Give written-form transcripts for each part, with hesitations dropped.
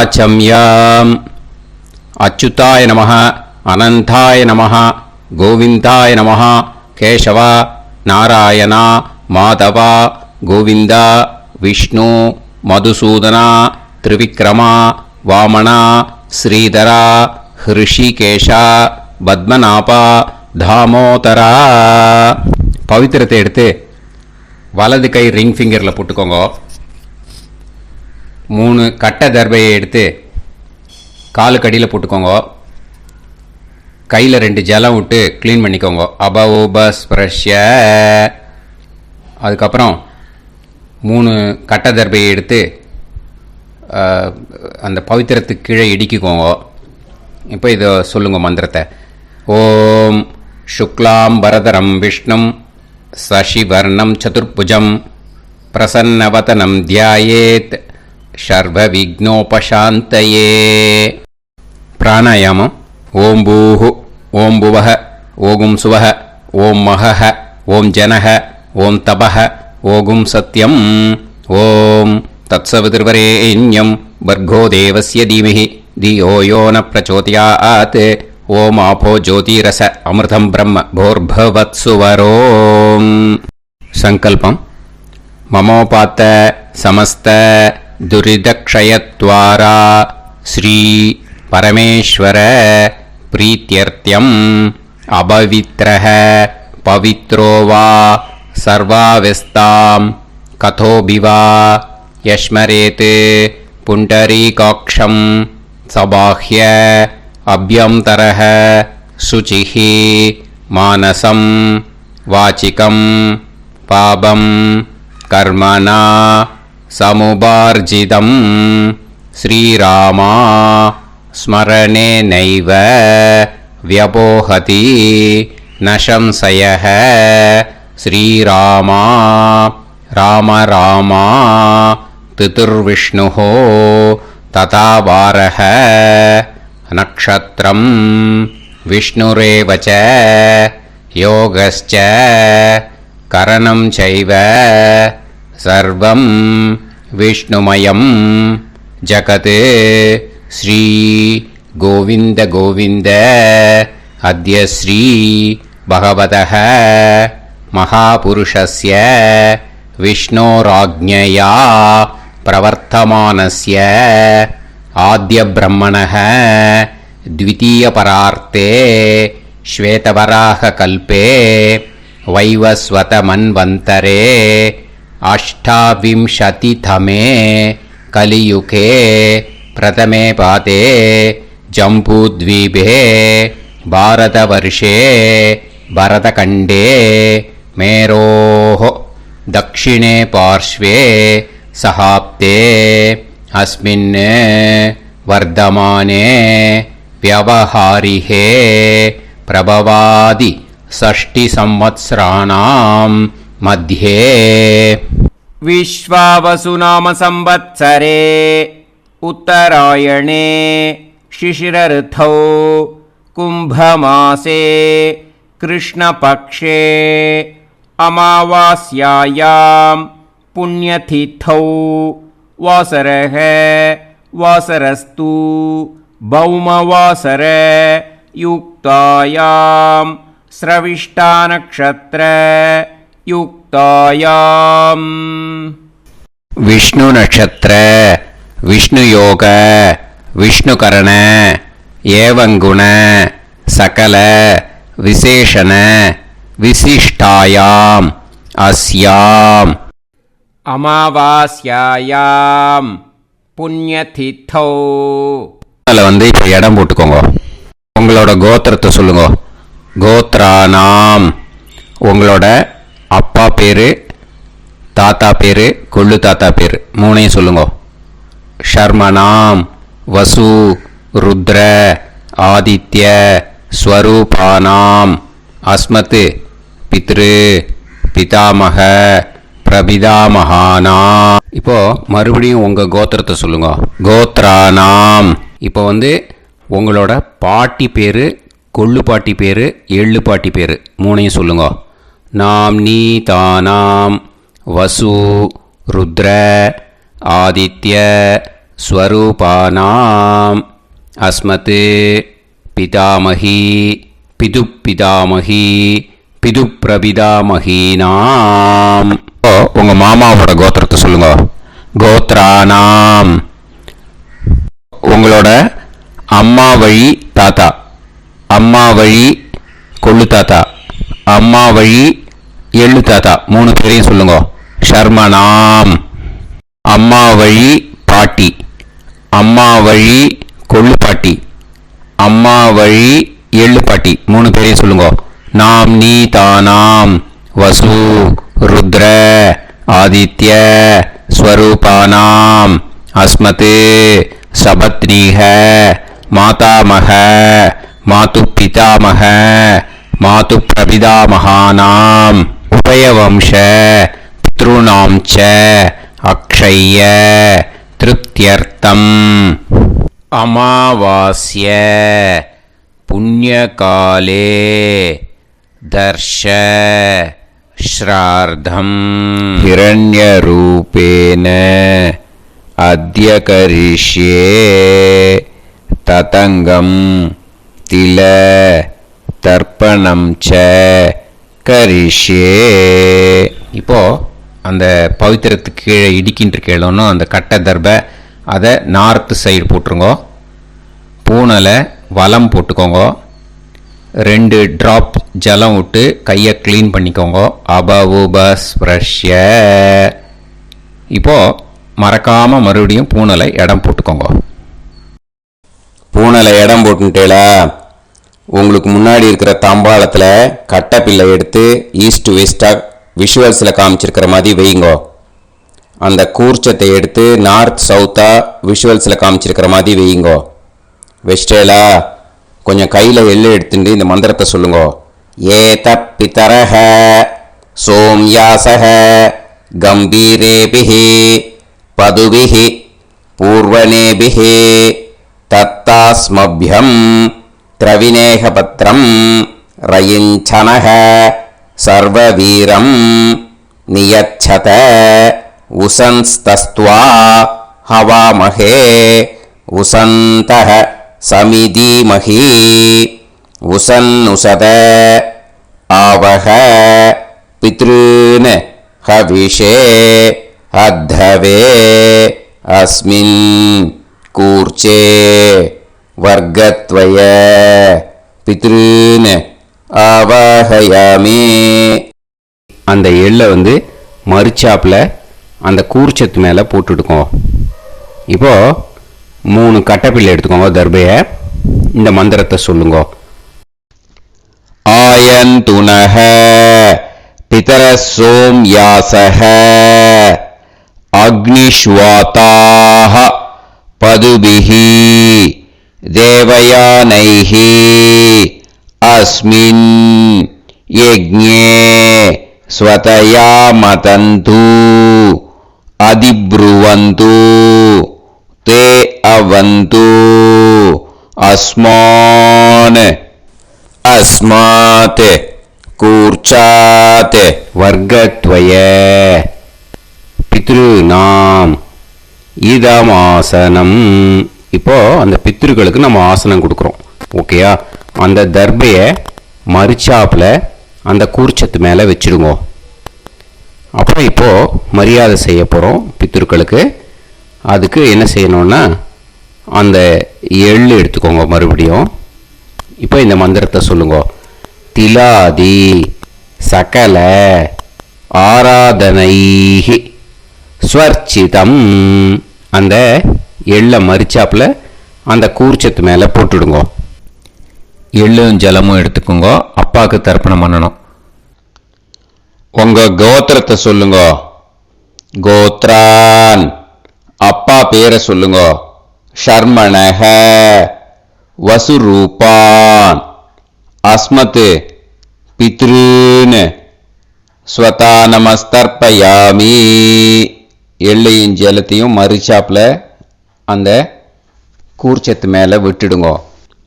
வாச்சம்யாம். அச்சுதாய நமः, அனந்தாய நமः, கோவிந்தாய நமः, கேசவா, நாராயணா, மாதவா, கோவிந்தா, விஷ்ணு, மதுசூதனா, திரிவிக்ரமா, வாமனா, ஸ்ரீதரா, ஹிருஷிகேஷா, பத்மநாபா, தாமோதரா. பவித்திரத்தை எடுத்து வலது கை ரிங் ஃபிங்கரில் போட்டுக்கோங்க. 3 கட்டை தர்பையை எடுத்து காலுக்கடியில் போட்டுக்கோங்க. கையில் 2 ஜலம் விட்டு க்ளீன் பண்ணிக்கோங்க. அபௌபஸ்பிரஷ்ய. அதுக்கப்புறம் 3 கட்டை தர்பையை எடுத்து அந்த பவித்திரத்துக்கு கீழே இடிக்கிக்கோங்க. இப்போ இதை சொல்லுங்க மந்திரத்தை. ஓம் சுக்லாம் வரதரம் விஷ்ணும் சசிவர்ணம் சதுர்புஜம் பிரசன்னவதனம் தியாயேத் சர்வ விக்னோபசாந்தயே. பிராணாயாமம். ஓம் பூஹு, ஓம் புவஹ, ஓகும் சுவஹ, ஓம் மஹஹ, ஓம் ஜனஹ, ஓம் தபஹ, ஓகும் சத்யம். ஓம் தத்சவிதுர்வரேண்யம் பர்கோ தேவஸ்ய தீமஹி தியோ யோ ந பிரச்சோதயாத். ஓம் ஆபோ ஜோதிரச அமிர்தம் பிரம்ம போர்பவத்சுவரோம். சங்கல்பம். மமோபாத்த சமஸ்த துரிதக்ஷயத்வாரா ஸ்ரீ பரமேஸ்வர பிரீத்யர்த்தியம் அபவித்ரஹ பவித்ரோ வா சர்வாவஸ்தாம் கதோபிவா யஸ்மரேத் புண்டரீகாக்ஷம் சபாஹ்ய அப்யந்தரஹ சுசிஹி மானசம் வாசிகம் பாபம் கர்மணா சமுபார்ஜிதம் ஸ்ரீராமா ஸ்மரணேனைவ வ்யபோஹதி நசம்சயஹ. ஸ்ரீராமா ராம ராமா திதுர்விஷ்ணுः ததா வாரஹ. நக்ஷத்ரம் விஷ்ணுரேவ ச யோகஸ்ச கரணம் சைவ சர்வம் விஷ்ணுமயம் ஜகத். ஸ்ரீ கோவிந்த கோவிந்த அத்ய ஸ்ரீ பகவதः மகாபுருஷஸ்ய விஷ்ணோராஜ்ஞயா பிரவர்த்தமானஸ்ய ஆத்ய பிரம்மணः த்விதீயபரார்த்தே ஸ்வேதவராக கல்பே வைவஸ்வத மன்வந்தரே அஷ்டாவிம்சதிதமே கலியுகே பிரதமே பாதே ஜம்பூத்வீபே பாரதவர்ஷே பரதகண்டே மேரோः தக்ஷிணே பார்ஷ்வே சஹாப்தே அஸ்மின் வர்தமானே व्यवहारिहे प्रभवादि षष्टि संवत्सराणां मध्ये विश्वावसु नाम संवत्सरे उत्तरायणे शिशिरऋतौ कुम्भमासे कृष्णपक्षे अमावास्यायां पुण्यतिथौ वासरः वासरस्तु भौमवासर युक्तायां स्रविष्टा नक्षत्र युक्तायां. विष्णु नक्षत्र विष्णु योग विष्णुकरण एवं गुण सकल विशेषण विशिष्टायां अस्याम अमावास्यायां पुण्यतिथौ. அதில் இப்போ இடம் போட்டுக்கோங்க. உங்களோட கோத்திரத்தை சொல்லுங்க. கோத்ரானாம். உங்களோட அப்பா பேர், தாத்தா பேர், கொள்ளு தாத்தா பேர் 3ஐயும் சொல்லுங்க. ஷர்மனாம் வசு ருத்ர ஆதித்ய ஸ்வரூபானாம் அஸ்மத் பித்ரு பிதாமக பிரபிதாமகானா. இப்போ மறுபடியும் உங்க கோத்திரத்தை சொல்லுங்க. கோத்ரானாம். இப்போ உங்களோட பாட்டி பேர், கொள்ளு பாட்டி பேர், எள்ளு பாட்டி பேர் 3ஐயும் சொல்லுங்க. நாம் நீ தானாம் வசு ருத்ர ஆதித்ய ஸ்வரூபானாம் அஸ்மத் பிதாமகி பிதுப்பிதாமகி பிதுப்பிரபிதாமகீனாம். உங்க மாமாவோட கோத்திரத்தை சொல்லுங்க. கோத்ரானாம் உங்களோட அம்மா வழி தாத்தா, அம்மா வழி கொள்ளு தாத்தா, அம்மா வழி எள்ளு தாத்தா, 3 பேரையும் சொல்லுங்க. ஷர்மனாம் அம்மா வழி பாட்டி, அம்மா வழி கொள்ளு பாட்டி, அம்மா வழி எள்ளு பாட்டி, 3 பேரையும் சொல்லுங்க. நாம் நீ தானாம் வசு ருத்ர ஆதித்ய ஸ்வரூபானாம் அஸ்மத் சபத்னீஹ மாதாமக மாது பிதாமக மாது பிரபிதாமகானாம் உபயவம்ச பித்ருணாம் ச அக்ஷய்ய திருப்தியர்த்தம். அமாவாஸ்ய புண்ணியகாலே தர்ஷ ஸ்ரார்த்தம் ஹிரண்யரூபேன அத்ய கரிஷ்யே ததங்கம் தில தர்ப்பணம் ச கரிஷ்யே. இப்போ அந்த பவித்திரத்துக்கு கீழே இடிக்கின்ற கேளோன்னு அந்த கட்டை தர்பை அதை நார்த்து சைடு போட்டுருங்கோ. பூனலை வலம் போட்டுக்கோங்க. 2 ட்ராப் ஜலம் விட்டு கையை க்ளீன் பண்ணிக்கோங்க. அபவுபஸ்ப்ரஷ்ய. இப்போது மறக்காமல் மறுபடியும் பூனலை இடம் போட்டுக்கோங்க. பூனலை இடம் போட்டுட்டேலா உங்களுக்கு முன்னாடி இருக்கிற தாம்பாளத்தில் கட்டைப்பில்லை எடுத்து ஈஸ்ட் வெஸ்டாக விஷுவல்ஸில் காமிச்சிருக்கிற மாதிரி வைங்கோ. அந்த கூர்ச்சத்தை எடுத்து நார்த் சவுத்தாக விஷுவல்ஸில் காமிச்சிருக்கிற மாதிரி வைங்கோ. வெஸ்டேலா கொஞ்சம் கையில் எள்ளு எடுத்துட்டு இந்த மந்திரத்தை சொல்லுங்க. ஏத பிதரஹ சோம்யாசஹ கம்பீரேபிஹி பதுபிஹி பூர்வனேபிஹி தத்தாஸ்மப்யம் திரவிநேகபத்ரம் ரயிஞ்சனஹ சர்வவீரம் நியச்சத உசன்ஸ்தஸ்த்வா ஹவாமஹே உசந்தஹ சமிதீமஹி உசன்னுசத ஆவஹ பித்ருன் ஹவிஷே அத்தவே அஸ்மின் கூர்ச்சே வர்க்கத்வய பித்ருன் ஆவாஹயாமி. அந்த எள்ளை மரிச்சாப்பில் அந்த கூர்ச்சத்து மேலே போட்டுடுக்கோங்க. இப்போது 3 கட்டைப்பிள்ளை எடுத்துக்கோங்க. தர்பையை இந்த மந்திரத்தை சொல்லுங்க. ஆயந்துனஹ பிதர சோம்யாசஹ அக்னிஷ்வாதாஹ பதுபிஹி தேவயானைஹி அஸ்மின் யஜ்ஞே ஸ்வதயா மதந்து அதிப்ருவந்து தே அவது அஸ்மான் அஸ்மாத் கூர்ச்சாத் வர்க்கத்வய பித்ருநாம் இதமாசனம். இப்போ அந்த பித்ருக்களுக்கு நம்ம ஆசனம் கொடுக்குறோம். ஓகேயா? அந்த தர்பையை மரிச்சாப்பில் அந்த கூர்ச்சத்து மேலே வச்சுடுங்க. அப்புறம் இப்போது மரியாதை செய்ய போகிறோம் பித்ருக்களுக்கு. அதுக்கு என்ன செய்யணும்னா அந்த எள்ளு எடுத்துக்கோங்க. மறுபடியும் இப்போ இந்த மந்திரத்தை சொல்லுங்க. திலாதி சகல ஆராதனைஹி ஸ்வர்ச்சிதம். அந்த எள்ளை மரிச்சாப்பில் அந்த கூர்ச்சத்து மேலே போட்டுடுங்க. எள்ளும் ஜலமும் எடுத்துக்கோங்க. அப்பாவுக்கு தர்ப்பணம் பண்ணணும். உங்கள் கோத்திரத்தை சொல்லுங்க. கோத்ரான் அப்பா பேரை சொல்லுங்க. ஷர்மணஹ வசுரூபான் அஸ்மத் பித்ருன் ஸ்வதா நமஸ்தர்ப்பயாமி. எள்ளையும் ஜலத்தையும் மரிச்சாப்பில் அந்த கூர்ச்சத்து மேலே விட்டுடுங்க.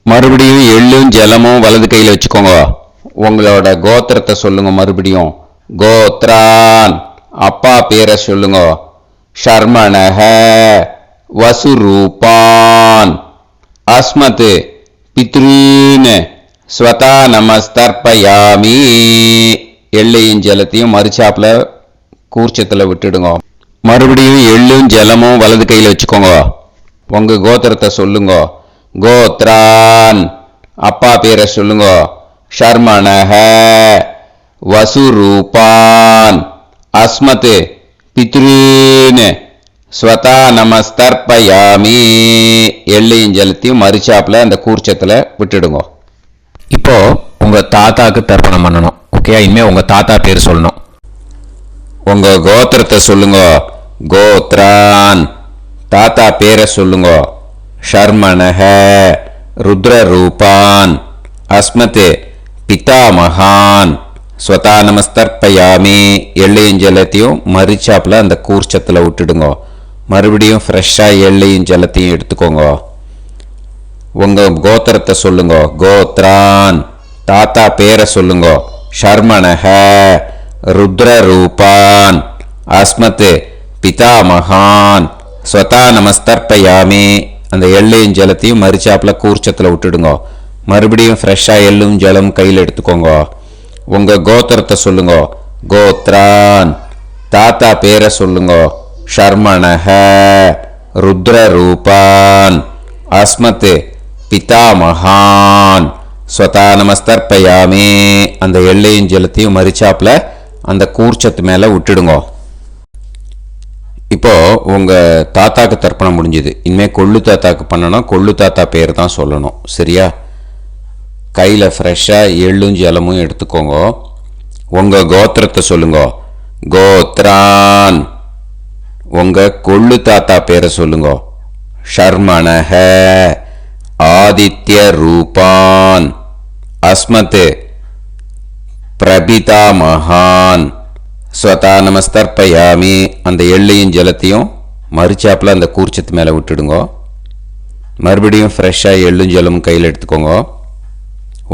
மறுபடியும் எள்ளும் ஜலமும் வலது கையில் வச்சுக்கோங்க. உங்களோட கோத்திரத்தை சொல்லுங்க. மறுபடியும் கோத்ரான் அப்பா பேரை சொல்லுங்க. ஷர்மணஹ வசுரூபான் அஸ்மத் பித்ரீன் ஸ்வதா நமஸ்தர்ப்பயாமி. எள்ளையும் ஜலத்தையும் மறுச்சாப்புல கூர்ச்சத்தில் விட்டுடுங்க. மறுபடியும் எள்ளும் ஜலமும் வலது கையில் வச்சுக்கோங்க. உங்க கோத்திரத்தை சொல்லுங்க. கோத்ரான் அப்பா பேரை சொல்லுங்க. ஷர்மணஹ வசுரூபான் அஸ்மத் பித்ரீன் ஸ்வதா நமஸ்தர்ப்பயாமி. எள்ளையும் ஜலத்தையும் மறுச்சாப்புல அந்த கூர்ச்சத்தில் விட்டுடுங்க. இப்போ உங்க தாத்தாக்கு தர்ப்பணம் பண்ணணும். ஓகே, இனிமே உங்க தாத்தா பேர் சொல்லணும். உங்க கோத்திரத்தை சொல்லுங்க. கோத்ரான் தாத்தா பேரை சொல்லுங்க. ஷர்மணஹ ருத்ரரூபான் அஸ்மத் பிதாமகான் ஸ்வதா நமஸ்தர்ப்பயாமி. எள்ளையும் ஜலத்தையும் மறுச்சாப்புல அந்த கூர்ச்சத்தில் விட்டுடுங்க. மறுபடியும் ஃப்ரெஷ்ஷாக எள்ளையும் ஜலத்தையும் எடுத்துக்கோங்க. உங்க கோத்திரத்தை சொல்லுங்க. கோத்ரான் தாத்தா பேரை சொல்லுங்க. ஷர்மணஹ ருத்ரரூபான் அஸ்மத் பிதாமகான் ஸ்வதா நமஸ்தர்ப்பயாமி. அந்த எள்ளையும் ஜலத்தையும் மறுச்சாப்புல கூர்ச்சத்தில் விட்டுடுங்க. மறுபடியும் ஃப்ரெஷ்ஷாக எள்ளும் ஜலம் கையில் எடுத்துக்கோங்க. உங்க கோத்திரத்தை சொல்லுங்க. கோத்ரான் தாத்தா பேரை சொல்லுங்க. ஷர்மணஹ ருத்ரரூபான் அஸ்மத் பிதாமகான் ஸ்வதா நமஸ்தர்ப்பயாமி. அந்த எள்ளையும் ஜலத்தையும் மறுச்சாப்புல அந்த கூர்ச்சத்து மேலே விட்டுடுங்க. இப்போ உங்க தாத்தாக்கு தர்ப்பணம் முடிஞ்சுது. இனிமே கொள்ளு தாத்தாக்கு பண்ணணும். கொள்ளு தாத்தா பேர் தான் சொல்லணும். சரியா? கையில் ஃப்ரெஷ்ஷாக எள்ளும் ஜலமும் எடுத்துக்கோங்க. உங்க கோத்திரத்தை சொல்லுங்க. கோத்ரான் உங்க கொள்ளு தாத்தா பேரை சொல்லுங்க. ஷர்மணஹ ஆதித்ய ரூபான் அஸ்மத் பிரபிதாமகான் ஸ்வதா நமஸ்தர்ப்பயாமி. அந்த எள்ளையும் ஜலத்தையும் மறுச்சாப்புல அந்த கூர்ச்சத்து மேலே விட்டுடுங்க. மறுபடியும் ஃப்ரெஷ்ஷாக எள்ளும் ஜலமும் கையில் எடுத்துக்கோங்க.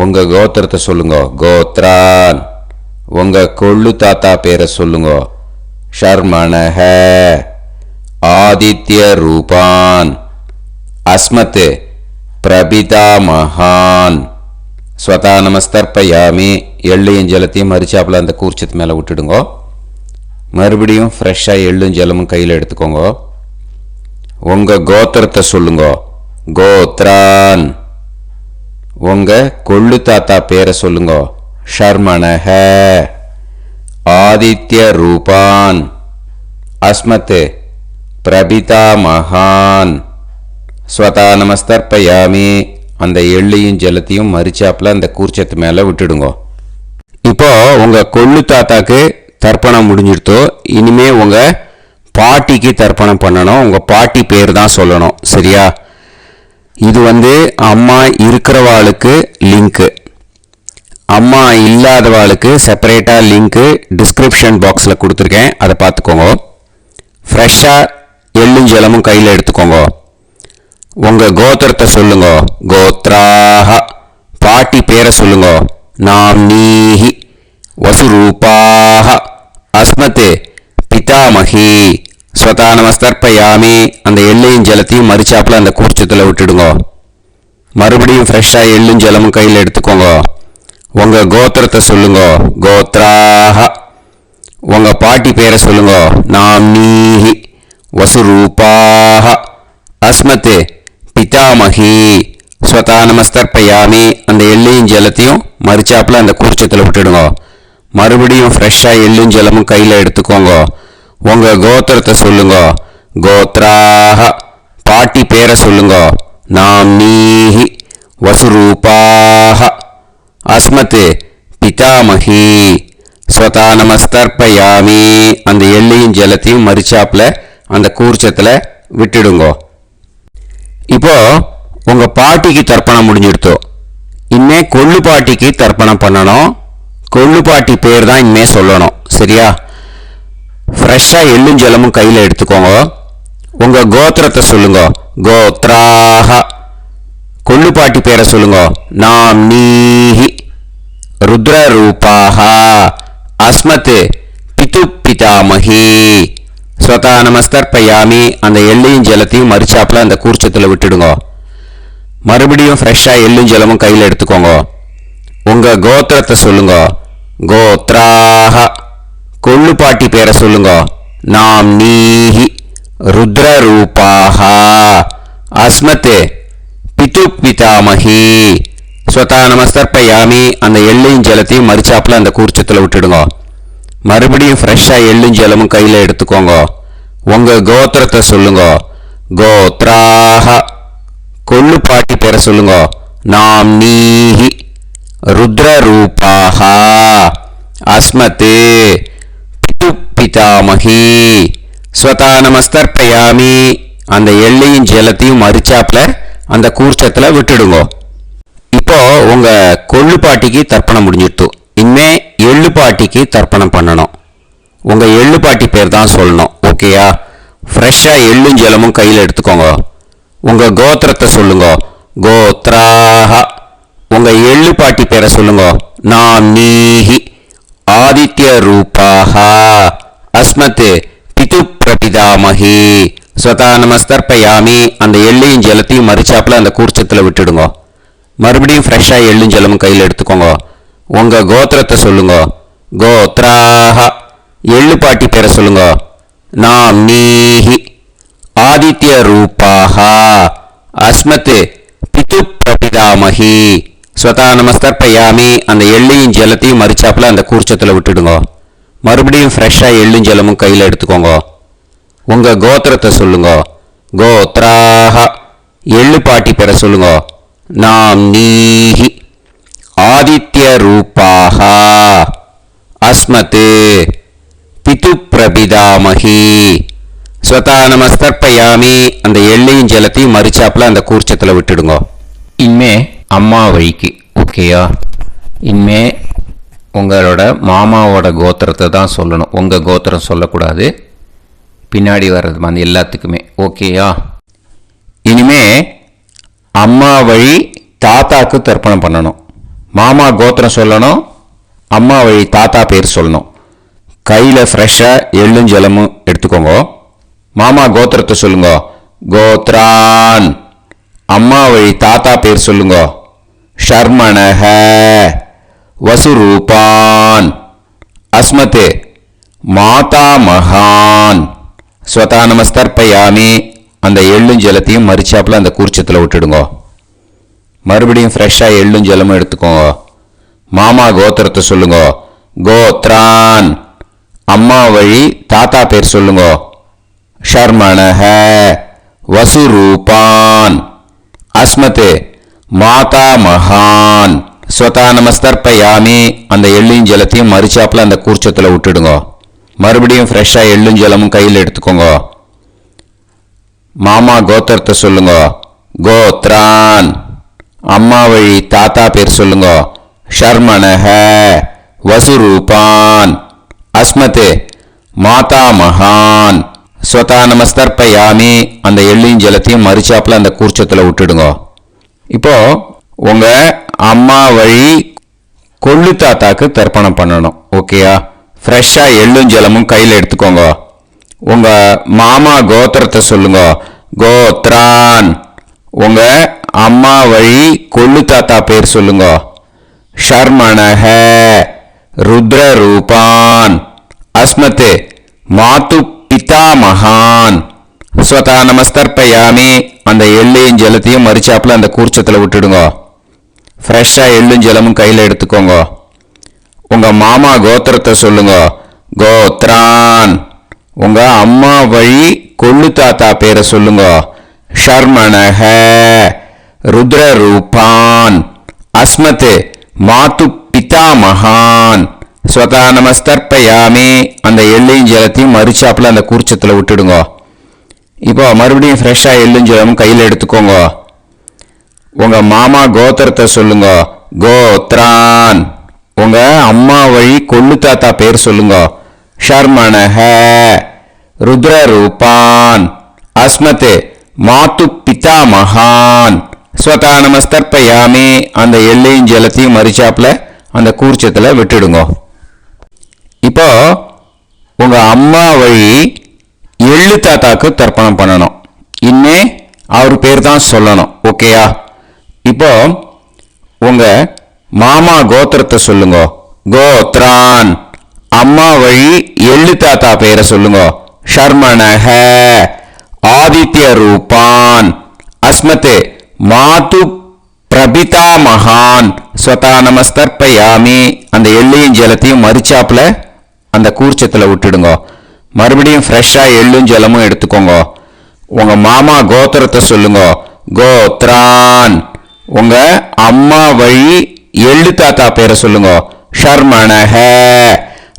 உங்க கோத்திரத்தை சொல்லுங்க. கோத்ரான் உங்க கொள்ளு தாத்தா பேரை சொல்லுங்க. ஷர்மணஹ ஆதித்ய ரூபான் அஸ்மத் பிரபிதாமகான் ஸ்வதா நமஸ்தர்ப்பயாமி. எள்ளையும் ஜலத்தையும் மறுச்சாப்புல அந்த கூர்ச்சத்து மேலே விட்டுடுங்க. மறுபடியும் ஃப்ரெஷ்ஷாக எள்ளும் ஜலமும் கையில் எடுத்துக்கோங்க. உங்க கோத்திரத்தை சொல்லுங்க. கோத்ரான் உங்க கொள்ளு தாத்தா பேரை சொல்லுங்க. ஷர்மணஹ ஆதித்ய ரூபான் அஸ்மத் பிரபிதாமகான் ஸ்வதா நமஸ்தர்ப்பயாமி. அந்த எள்ளையும் ஜலத்தையும் மறுச்சாப்புல அந்த கூர்ச்சத்து மேலே விட்டுடுங்க. இப்போ உங்க கொள்ளு தாத்தாக்கு தர்ப்பணம் முடிஞ்சிடுத்தோ. இனிமே உங்க பாட்டிக்கு தர்ப்பணம் பண்ணணும். உங்க பாட்டி பேர் தான் சொல்லணும். சரியா? இது அம்மா இருக்கிறவாளுக்கு லிங்க்கு, அம்மா இல்லாதவாளுக்கு செப்பரேட்டாக லிங்க்கு டிஸ்கிரிப்ஷன் பாக்ஸில் கொடுத்துருக்கேன். அதை பார்த்துக்கோங்க. ஃப்ரெஷ்ஷாக எள்ளும் ஜலமும் கையில் எடுத்துக்கோங்க. உங்கள் கோத்திரத்தை சொல்லுங்க. கோத்ராஹ பாட்டி பேரை சொல்லுங்க. நாம்னீஹி வசுரூபாஹ அஸ்மத் பிதாமகி ஸ்வதா நமஸ்தர்ப்பயாமி. அந்த எள்ளையும் ஜலத்தையும் மறுச்சாப்புல அந்த கூர்ச்சத்தில் விட்டுடுங்க. மறுபடியும் ஃப்ரெஷ்ஷாக எள்ளும் ஜலமும் கையில் எடுத்துக்கோங்க. உங்கள் கோத்திரத்தை சொல்லுங்க. கோத்ராஹ உங்கள் பாட்டி பேரை சொல்லுங்க. நாம்னீஹி வசுரூபாஹ அஸ்மத் பிதாமகி ஸ்வதா நமஸ்தர்ப்பயாமி. அந்த எள்ளையும் ஜலத்தையும் மறுச்சாப்புல அந்த கூர்ச்சத்தில் விட்டுடுங்க. மறுபடியும் ஃப்ரெஷ்ஷாக எள்ளும் ஜலமும் கையில் எடுத்துக்கோங்க. உங்கள் கோத்திரத்தை சொல்லுங்க. கோத்ராஹ பாட்டி பேரை சொல்லுங்க. நாம்னீஹி வசுரூபாஹ அஸ்மத் பிதாமகி ஸ்வதா நமஸ்தர்ப்பயாமி. அந்த எள்ளையும் ஜலத்தையும் மறுச்சாப்புல அந்த கூர்ச்சத்தில் விட்டுடுங்க. இப்போ உங்க பாட்டிக்கு தர்ப்பணம் முடிஞ்சிடுத்தோ. இனிமே கொள்ளு பாட்டிக்கு தர்ப்பணம் பண்ணணும். கொள்ளு பாட்டி பேர் தான் இனிமே சொல்லணும். சரியா? ஃப்ரெஷ்ஷாக எள்ளும் ஜலமும் கையில் எடுத்துக்கோங்க. உங்க கோத்திரத்தை சொல்லுங்க. கோத்ராஹ கொள்ளு பாட்டி பேரை சொல்லுங்க. நாம்னீஹி ருத்ரரூபாஹ அஸ்மத் பிதாமகி ஸ்வதா நமஸ்தர்ப்பயாமி, அந்த எள்ளையும் ஜலத்தையும் மறிச்சாப்புல அந்த கூர்ச்சத்தில் விட்டுடுங்க. மறுபடியும் ஃப்ரெஷ்ஷாக எள்ளும் ஜலமும் கையில் எடுத்துக்கோங்க. உங்கள் கோத்திரத்தை சொல்லுங்க. கோத்ராஹ, கொள்ளுப்பாட்டி பேரை சொல்லுங்க. நாம் நீஹி ருத்ரரூபாஹ அஸ்மத்தே பிது பிதாமஹி. ஸ்வதா நமஸ்தர்ப்பயாமி, அந்த எள்ளையும் ஜலத்தையும் மறிச்சாப்புல அந்த கூர்ச்சத்தில் விட்டுடுங்க. மறுபடியும் ஃப்ரெஷ்ஷாக எள்ளும் ஜலமும் கையில் எடுத்துக்கோங்க. உங்கள் கோத்திரத்தை சொல்லுங்க. கோத்ராஹ, கொள்ளுப்பாட்டி பேரை சொல்லுங்க. நாம் நீஹி ருத்ரரூபாஹ அஸ்மத்தே பிது பிதாமஹி. ஸ்வதா நமஸ்தர்ப்பயாமி, அந்த எள்ளையும் ஜலத்தையும் மறிச்சாப்புல அந்த கூர்ச்சத்தில் விட்டுடுங்க. இப்போ உங்க கொள்ளுப்பாட்டிக்கு தர்ப்பணம் முடிஞ்சிடுத்து. இனிமே எள்ளுப்பாட்டிக்கு தர்ப்பணம் பண்ணணும். உங்க எள்ளுப்பாட்டி பேர் தான் சொல்லணும். ஓகேயா? ஃப்ரெஷ்ஷாக எள்ளும் ஜலமும் கையில் எடுத்துக்கோங்க. உங்க கோத்திரத்தை சொல்லுங்க. கோத்ராஹ, உங்க எள்ளுப்பாட்டி பேரை சொல்லுங்க. நாம் நீஹி ஆதித்ய ரூபாஹ அஸ்மத் பிது பிரபிதாமஹி. ஸ்வதா நமஸ்தர்ப்பயாமி, அந்த எள்ளையும் ஜலத்தையும் மறிச்சாப்புல அந்த கூர்ச்சத்தில் விட்டுடுங்க. மறுபடியும் ஃப்ரெஷ்ஷாக எள்ளும் ஜலமும் கையில் எடுத்துக்கோங்க. உங்கள் கோத்திரத்தை சொல்லுங்க. கோத்ராஹ, எள்ளுப்பாட்டி பேரை சொல்லுங்க. நாம் நீஹி ஆதித்ய ரூபாஹ அஸ்மத் பிது பிரபிதாமஹி. ஸ்வதா நமஸ்தர்ப்பயாமி, அந்த எள்ளையும் ஜலத்தையும் மறிச்சாப்புல அந்த கூர்ச்சத்தில் விட்டுடுங்க. மறுபடியும் ஃப்ரெஷ்ஷாக எள்ளும் ஜலமும் கையில் எடுத்துக்கோங்க. உங்கள் கோத்திரத்தை சொல்லுங்க. கோத்ராஹ, எள்ளுப்பாட்டி பேரை சொல்லுங்க. நாம் நீஹி ஆதித்ய ரூபாஹ அஸ்மத் பிது பிரபிதாமஹி. ஸ்வதா நமஸ்தர்ப்பயாமி, அந்த எள்ளையும் ஜலத்தையும் மறிச்சாப்புல அந்த கூர்ச்சத்தில் விட்டுடுங்க. இனிமே அம்மா வழிக்கு. ஓகேயா? இனிமே உங்களோட மாமாவோட கோத்திரத்தை தான் சொல்லணும். உங்கள் கோத்திரம் சொல்லக்கூடாது. பின்னாடி வர்றது மாதிரி எல்லாத்துக்குமே. ஓகேயா? இனிமே அம்மா வழி தாத்தாக்கு தர்ப்பணம் பண்ணணும். மாமா கோத்திரம் சொல்லணும், அம்மா வழி தாத்தா பேர் சொல்லணும். கையில் ஃப்ரெஷ்ஷாக எள்ளும் ஜலமும் எடுத்துக்கோங்க. மாமா கோத்திரத்தை சொல்லுங்க. கோத்ரான், அம்மா வழி தாத்தா பேர் சொல்லுங்க. ஷர்மணஹ வசுரூபான் அஸ்மத் மாதா மகான். ஸ்வதா நமஸ்தர்ப்பயாமி, அந்த எள்ளும் ஜலத்தையும் மறிச்சாப்புல அந்த கூர்ச்சத்தில் விட்டுடுங்க. மறுபடியும் ஃப்ரெஷ்ஷாக எள்ளும் ஜலமும் எடுத்துக்கோங்க. மாமா கோத்திரத்தை சொல்லுங்க. கோத்ரான், அம்மா வழி தாத்தா பேர் சொல்லுங்க. ஷர்மணஹ வசுரூபான் அஸ்மத் மாதா மகான். ஸ்வதா நமஸ்தர்ப்பயாமி, அந்த எள்ளும் ஜலத்தையும் மறிச்சாப்புல அந்த கூர்ச்சத்தில் விட்டுடுங்க. மறுபடியும் ஃப்ரெஷ்ஷாக எள்ளும் ஜலமும் கையில் எடுத்துக்கோங்க. மாமா கோத்திரத்தை சொல்லுங்க. கோத்ரான், அம்மா வழி தாத்தா பேர் சொல்லுங்க. ஷர்மணஹ வசுரூபான் அஸ்மத் மாதா மகான். ஸ்வதா நமஸ்தர்ப்பயாமி, அந்த எள்ளையும் ஜலத்தையும் மறிச்சாப்புல அந்த கூர்ச்சத்தில் விட்டுடுங்க. இப்போ உங்க அம்மா வழி கொள்ளு தாத்தாக்கு தர்ப்பணம் பண்ணணும். ஓகேயா? ஃப்ரெஷ்ஷாக எள்ளும் ஜலமும் கையில் எடுத்துக்கோங்க. உங்க மாமா கோத்திரத்தை சொல்லுங்க. கோத்ரான், உங்க அம்மா வழி கொள்ளு தாத்தா பேர் சொல்லுங்க. ஷர்மணஹ ருத்ரரூபான் அஸ்மத் மாது பிதா மகான். ஸ்வதா நமஸ்தர்ப்பயாமி, அந்த எள்ளையும் ஜலத்தையும் மறிச்சாப்புல அந்த கூர்ச்சத்தில் விட்டுடுங்க. ஃப்ரெஷ்ஷாக எள்ளும் ஜலமும் கையில் எடுத்துக்கோங்க. உங்க மாமா கோத்திரத்தை சொல்லுங்க. கோத்ரான், உங்க அம்மா வழி கொள்ளு தாத்தா பேரை சொல்லுங்க. ஷர்மணஹ ருத்ரரூபான் அஸ்மத் மாது பிதா மகான். ஸ்வதா நமஸ்தர்ப்பயாமி, அந்த எள்ளையும் ஜலத்தையும் மறிச்சாப்புல அந்த கூர்ச்சத்தில் விட்டுடுங்க. இப்போ மறுபடியும் ஃப்ரெஷ்ஷாக எள்ளும் ஜலமும் கையில் எடுத்துக்கோங்க. உங்க மாமா கோத்திரத்தை சொல்லுங்க. கோத்ரான், உங்க அம்மா வழி கொள்ளு தாத்தா பேர் சொல்லுங்க. ஷர்மணஹ ருத்ரரூபான் அஸ்மத் மாது பிதா மகான். ஸ்வதா நமஸ்தர்ப்பயாமி, அந்த எள்ளையும் ஜலத்தையும் மறிச்சாப்புல அந்த கூர்ச்சத்தில் விட்டுடுங்க. இப்போ உங்க அம்மா வழி எள்ளு தாத்தாக்கு தர்ப்பணம் பண்ணணும். இன்னே அவர் பேர் தான் சொல்லணும். ஓகேயா? இப்போ உங்க மாமா கோத்திரத்தை சொல்லுங்க. கோத்ரான். அம்மா வழி எள்ளு தாத்தா பேரை சொல்லுங்க. ஷர்மணஹ. ஆதித்ய ரூபான். அஸ்மதே மாது பிரபிதா மகான் ஸ்வதா நமஸ்தர்ப்பயாமி. அந்த எள்ளையும் ஜலத்தையும் மரிச்சாப்புல அந்த கூர்ச்சத்தில் விட்டுடுங்க. மறுபடியும் ஃப்ரெஷ்ஷாக எள்ளும் ஜலமும் எடுத்துக்கோங்க. உங்க மாமா கோத்திரத்தை சொல்லுங்க. கோத்ரான். உங்க அம்மா வழி எள்ளு தாத்தா பேரை சொல்லுங்க. ஷர்மணஹ.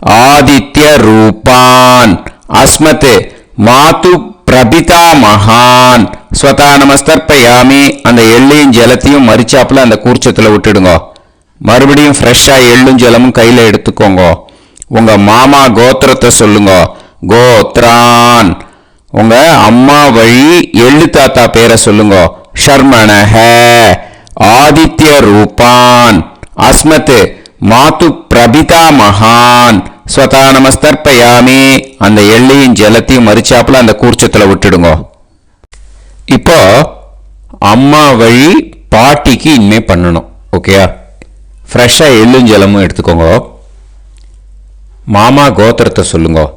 ஆதித்ய ரூபான். அஸ்மத் மாது பிரபிதா மகான் ஸ்வதா நமஸ்தர்ப்பயாமி. அந்த எள்ளையும் ஜலத்தையும் மரிச்சாப்புல அந்த கூர்ச்சத்தில் விட்டுடுங்க. மறுபடியும் ஃப்ரெஷ்ஷாக எள்ளும் ஜலமும் கையில் எடுத்துக்கோங்க. உங்க மாமா கோத்திரத்தை சொல்லுங்க. கோத்ரான். உங்க அம்மா வழி எள்ளு தாத்தா பேரை சொல்லுங்க. ஷர்மணஹ. ஆதித்ய ரூபான். அஸ்மத் மாது பிரபிதா மகான் ஸ்வதா நமஸ்தர்ப்பயாமி. அந்த எள்ளையும் ஜலத்தையும் மரிச்சாப்புல அந்த கூர்ச்சத்தில் விட்டுடுங்க. இப்போ அம்மா வழி பாட்டிக்கு இனிமே பண்ணணும். ஓகேயா? ஃப்ரெஷ்ஷாக எள்ளும் ஜலமும் எடுத்துக்கோங்க. மாமா கோத்திரத்தை சொல்லுங்க.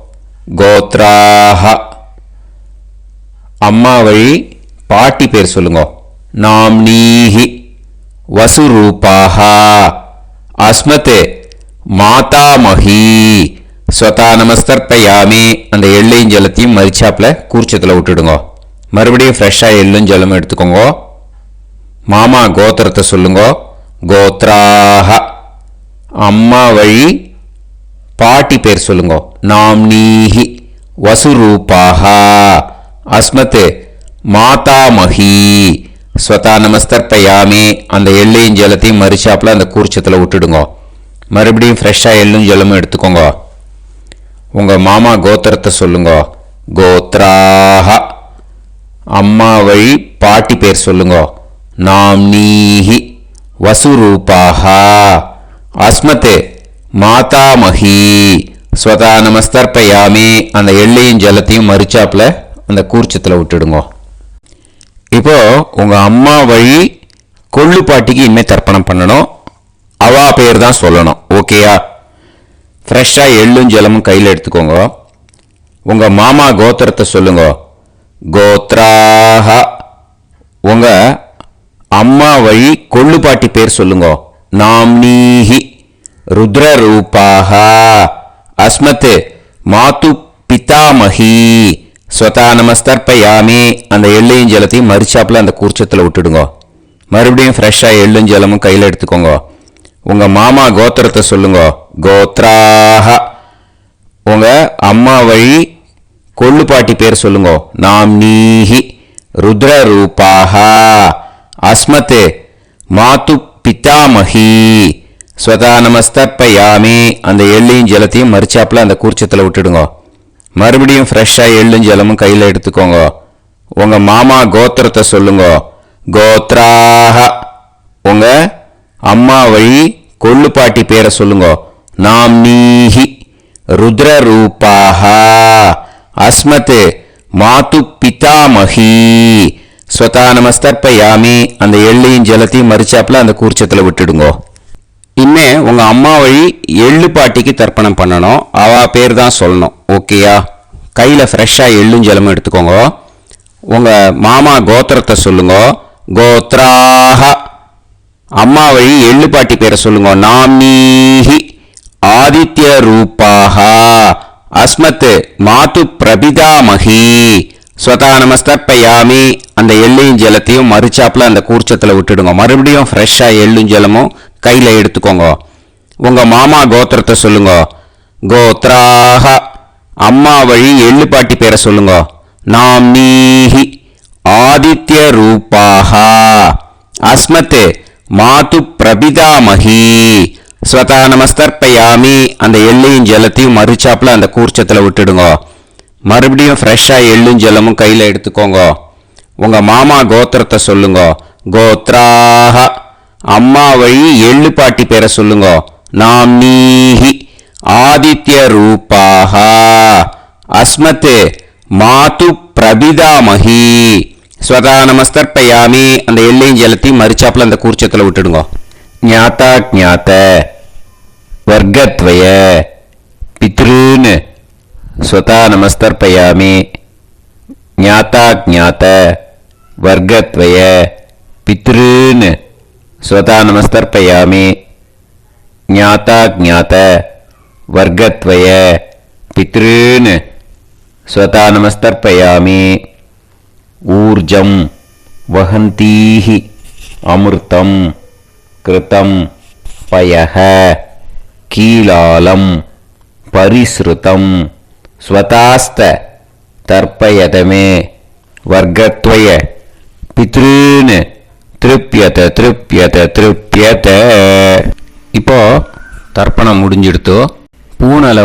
கோத்ராஹ. அம்மா வழி பாட்டி பேர் சொல்லுங்க. நாம்னீஹி. வசுரூபாஹ. அஸ்மத் மாதாமஹி. ஸ்வதா நமஸ்தர்ப்பயாமி. அந்த எள்ளையும் ஜலத்தையும் மரிச்சாப்புல கூர்ச்சத்தில் விட்டுடுங்க. மறுபடியும் ஃப்ரெஷ்ஷாக எள்ளும் ஜலமும் எடுத்துக்கோங்க. மாமா கோத்திரத்தை சொல்லுங்க. கோத்ராஹ. அம்மா வழி பாட்டி பேர் சொல்லுங்க. நாம்னீஹி. வசுரூபாஹ. அஸ்மத் மாதாமஹி. ஸ்வதா நமஸ்தர்ப்பயாமி. அந்த எள்ளையும் ஜலத்தையும் மரிச்சாப்புல அந்த கூர்ச்சத்தில் விட்டுடுங்க. மறுபடியும் ஃப்ரெஷ்ஷாக எள்ளும் ஜலமும் எடுத்துக்கோங்க. உங்க மாமா கோத்திரத்தை சொல்லுங்க. கோத்ராஹ. அம்மா வழி பாட்டி பேர் சொல்லுங்க. நாம்னீஹி. வசுரூபாஹ. அஸ்மத் மாதாமஹி. ஸ்வதா நமஸ்தர்ப்பயாமி. அந்த எள்ளையும் ஜலத்தையும் மரிச்சாப்புல அந்த கூர்ச்சத்தில் விட்டுடுங்க. இப்போ உங்க அம்மா வழி கொள்ளு பாட்டிக்கு இனிமே தர்ப்பணம் பண்ணணும். அவா பேர் தான் சொல்லணும். ஓகேயா? ஃப்ரெஷ்ஷாக எள்ளும் ஜலமும் கையில் எடுத்துக்கோங்க. உங்க மாமா கோத்திரத்தை சொல்லுங்க. கோத்ராஹ. உங்க அம்மா வழி கொள்ளு பாட்டி பேர் சொல்லுங்க. நாம்னீஹி. ருத்ரரூபாஹ. அஸ்மத் மாது பிதாமஹி. ஸ்வதா நமஸ்தர்ப்பயாமி. அந்த எள்ளையும் ஜலத்தையும் மரிச்சாப்புல அந்த கூர்ச்சத்தில் விட்டுடுங்க. மறுபடியும் ஃப்ரெஷ்ஷாக எள்ளும் ஜலமும் கையில் எடுத்துக்கோங்க. உங்க மாமா கோத்திரத்தை சொல்லுங்க. கோத்ராஹ. உங்க அம்மா வழி கொள்ளு பாட்டி பேர் சொல்லுங்க. நாம்னீஹி. ருத்ரரூபாஹ. அஸ்மத் மாது பிதாமஹி. ஸ்வதா நமஸ்தர்ப்பயாமி. அந்த எள்ளையும் ஜலத்தையும் மரிச்சாப்புல அந்த கூர்ச்சத்தில் விட்டுடுங்க. மறுபடியும் ஃப்ரெஷ்ஷாக எள்ளும் ஜலமும் கையில் எடுத்துக்கோங்க. உங்க மாமா கோத்திரத்தை சொல்லுங்க. கோத்ராஹ. உங்க அம்மா வழி கொள்ளு பாட்டி பேரை சொல்லுங்க. நாம்னீஹி. ருத்ரரூபாஹ. அஸ்மத் மாது பிதாமஹி. ஸ்வதா நமஸ்தர்ப்பயாமி. அந்த எள்ளையும் ஜலத்தையும் மரிச்சாப்புல அந்த கூர்ச்சத்தில் விட்டுடுங்க. இனிமே உங்க அம்மா வழி எள்ளு பாட்டிக்கு தர்ப்பணம் பண்ணணும். அவ பேர் தான் சொல்லணும். ஓகேயா? கையில் ஃப்ரெஷ்ஷாக எள்ளும் ஜலமும் எடுத்துக்கோங்க. உங்க மாமா கோத்திரத்தை சொல்லுங்க. கோத்ராஹ. அம்மா வழி எள்ளு பாட்டி பேரை சொல்லுங்க. நாம்னீஹி. ஆதித்ய ரூபாஹ. அஸ்மத் மாது பிரபிதாமஹி. ஸ்வதா நமஸ்தர்ப்பயாமி. அந்த எள்ளையும் ஜலத்தையும் மரிச்சாப்புல அந்த கூர்ச்சத்தில் விட்டுடுங்க. மறுபடியும் ஃப்ரெஷ்ஷாக எள்ளும் ஜலமும் கையில் எடுத்துக்கோங்க. உங்க மாமா கோத்திரத்தை சொல்லுங்க. கோத்ராஹ. அம்மா வழி எள்ளு பாட்டி பேரை சொல்லுங்க. நாம்னீஹி. ஆதித்ய ரூபாஹ. அஸ்மத் மாது பிரபிதாமஹி. ஸ்வதா நமஸ்தர்ப்பயாமி. அந்த எள்ளையும் ஜலத்தையும் மரிச்சாப்புல அந்த கூர்ச்சத்தில் விட்டுடுங்க. மறுபடியும் ஃப்ரெஷ்ஷாக எள்ளும் ஜலமும் கையில் எடுத்துக்கோங்க. உங்க மாமா கோத்திரத்தை சொல்லுங்க. கோத்ராஹ. அம்மா வழி எள்ளு பாட்டி பேரை சொல்லுங்க. நாம்னீஹி. ஆதித்ய ரூபாஹ. அஸ்மத் மாது பிரபிதாமகி ஸ்வதா நமஸ்தர்ப்பயாமி அந்த எல்லையும் ஜலத்தையும் மறிச்சாப்புல அந்த கூர்ச்சத்தில் விட்டுடுங்க. ஞாத்தா ஜாத்த வர்க்கத்வய பித்ருன்னு ஸ்வதா நமஸ்தர்ப்பயாமி ஞாத்தா ஜாத்த வர்க்கத்வய பித்ருன்னு ஸ்வதா நமஸ்தர்ப்பயாமி ஞாத்தா ஜாத்த வர்க்கத்வய பித்ருன்னு ஸ்வதா நமஸ்தர்ப்பயாமி. ஊர்ஜம் வஹந்தீஹி அமிர்தம் கிருதம் பயஹ கீலாலம் பரிஸ்ருதம் ஸ்வதாஸ்த தர்ப்பயதமே வர்க்கத்வய பித்ருன்னு திருப்யத திருப்யத திருப்யத. இப்போ தர்ப்பணம் முடிஞ்சிடுத்தோ பூனலை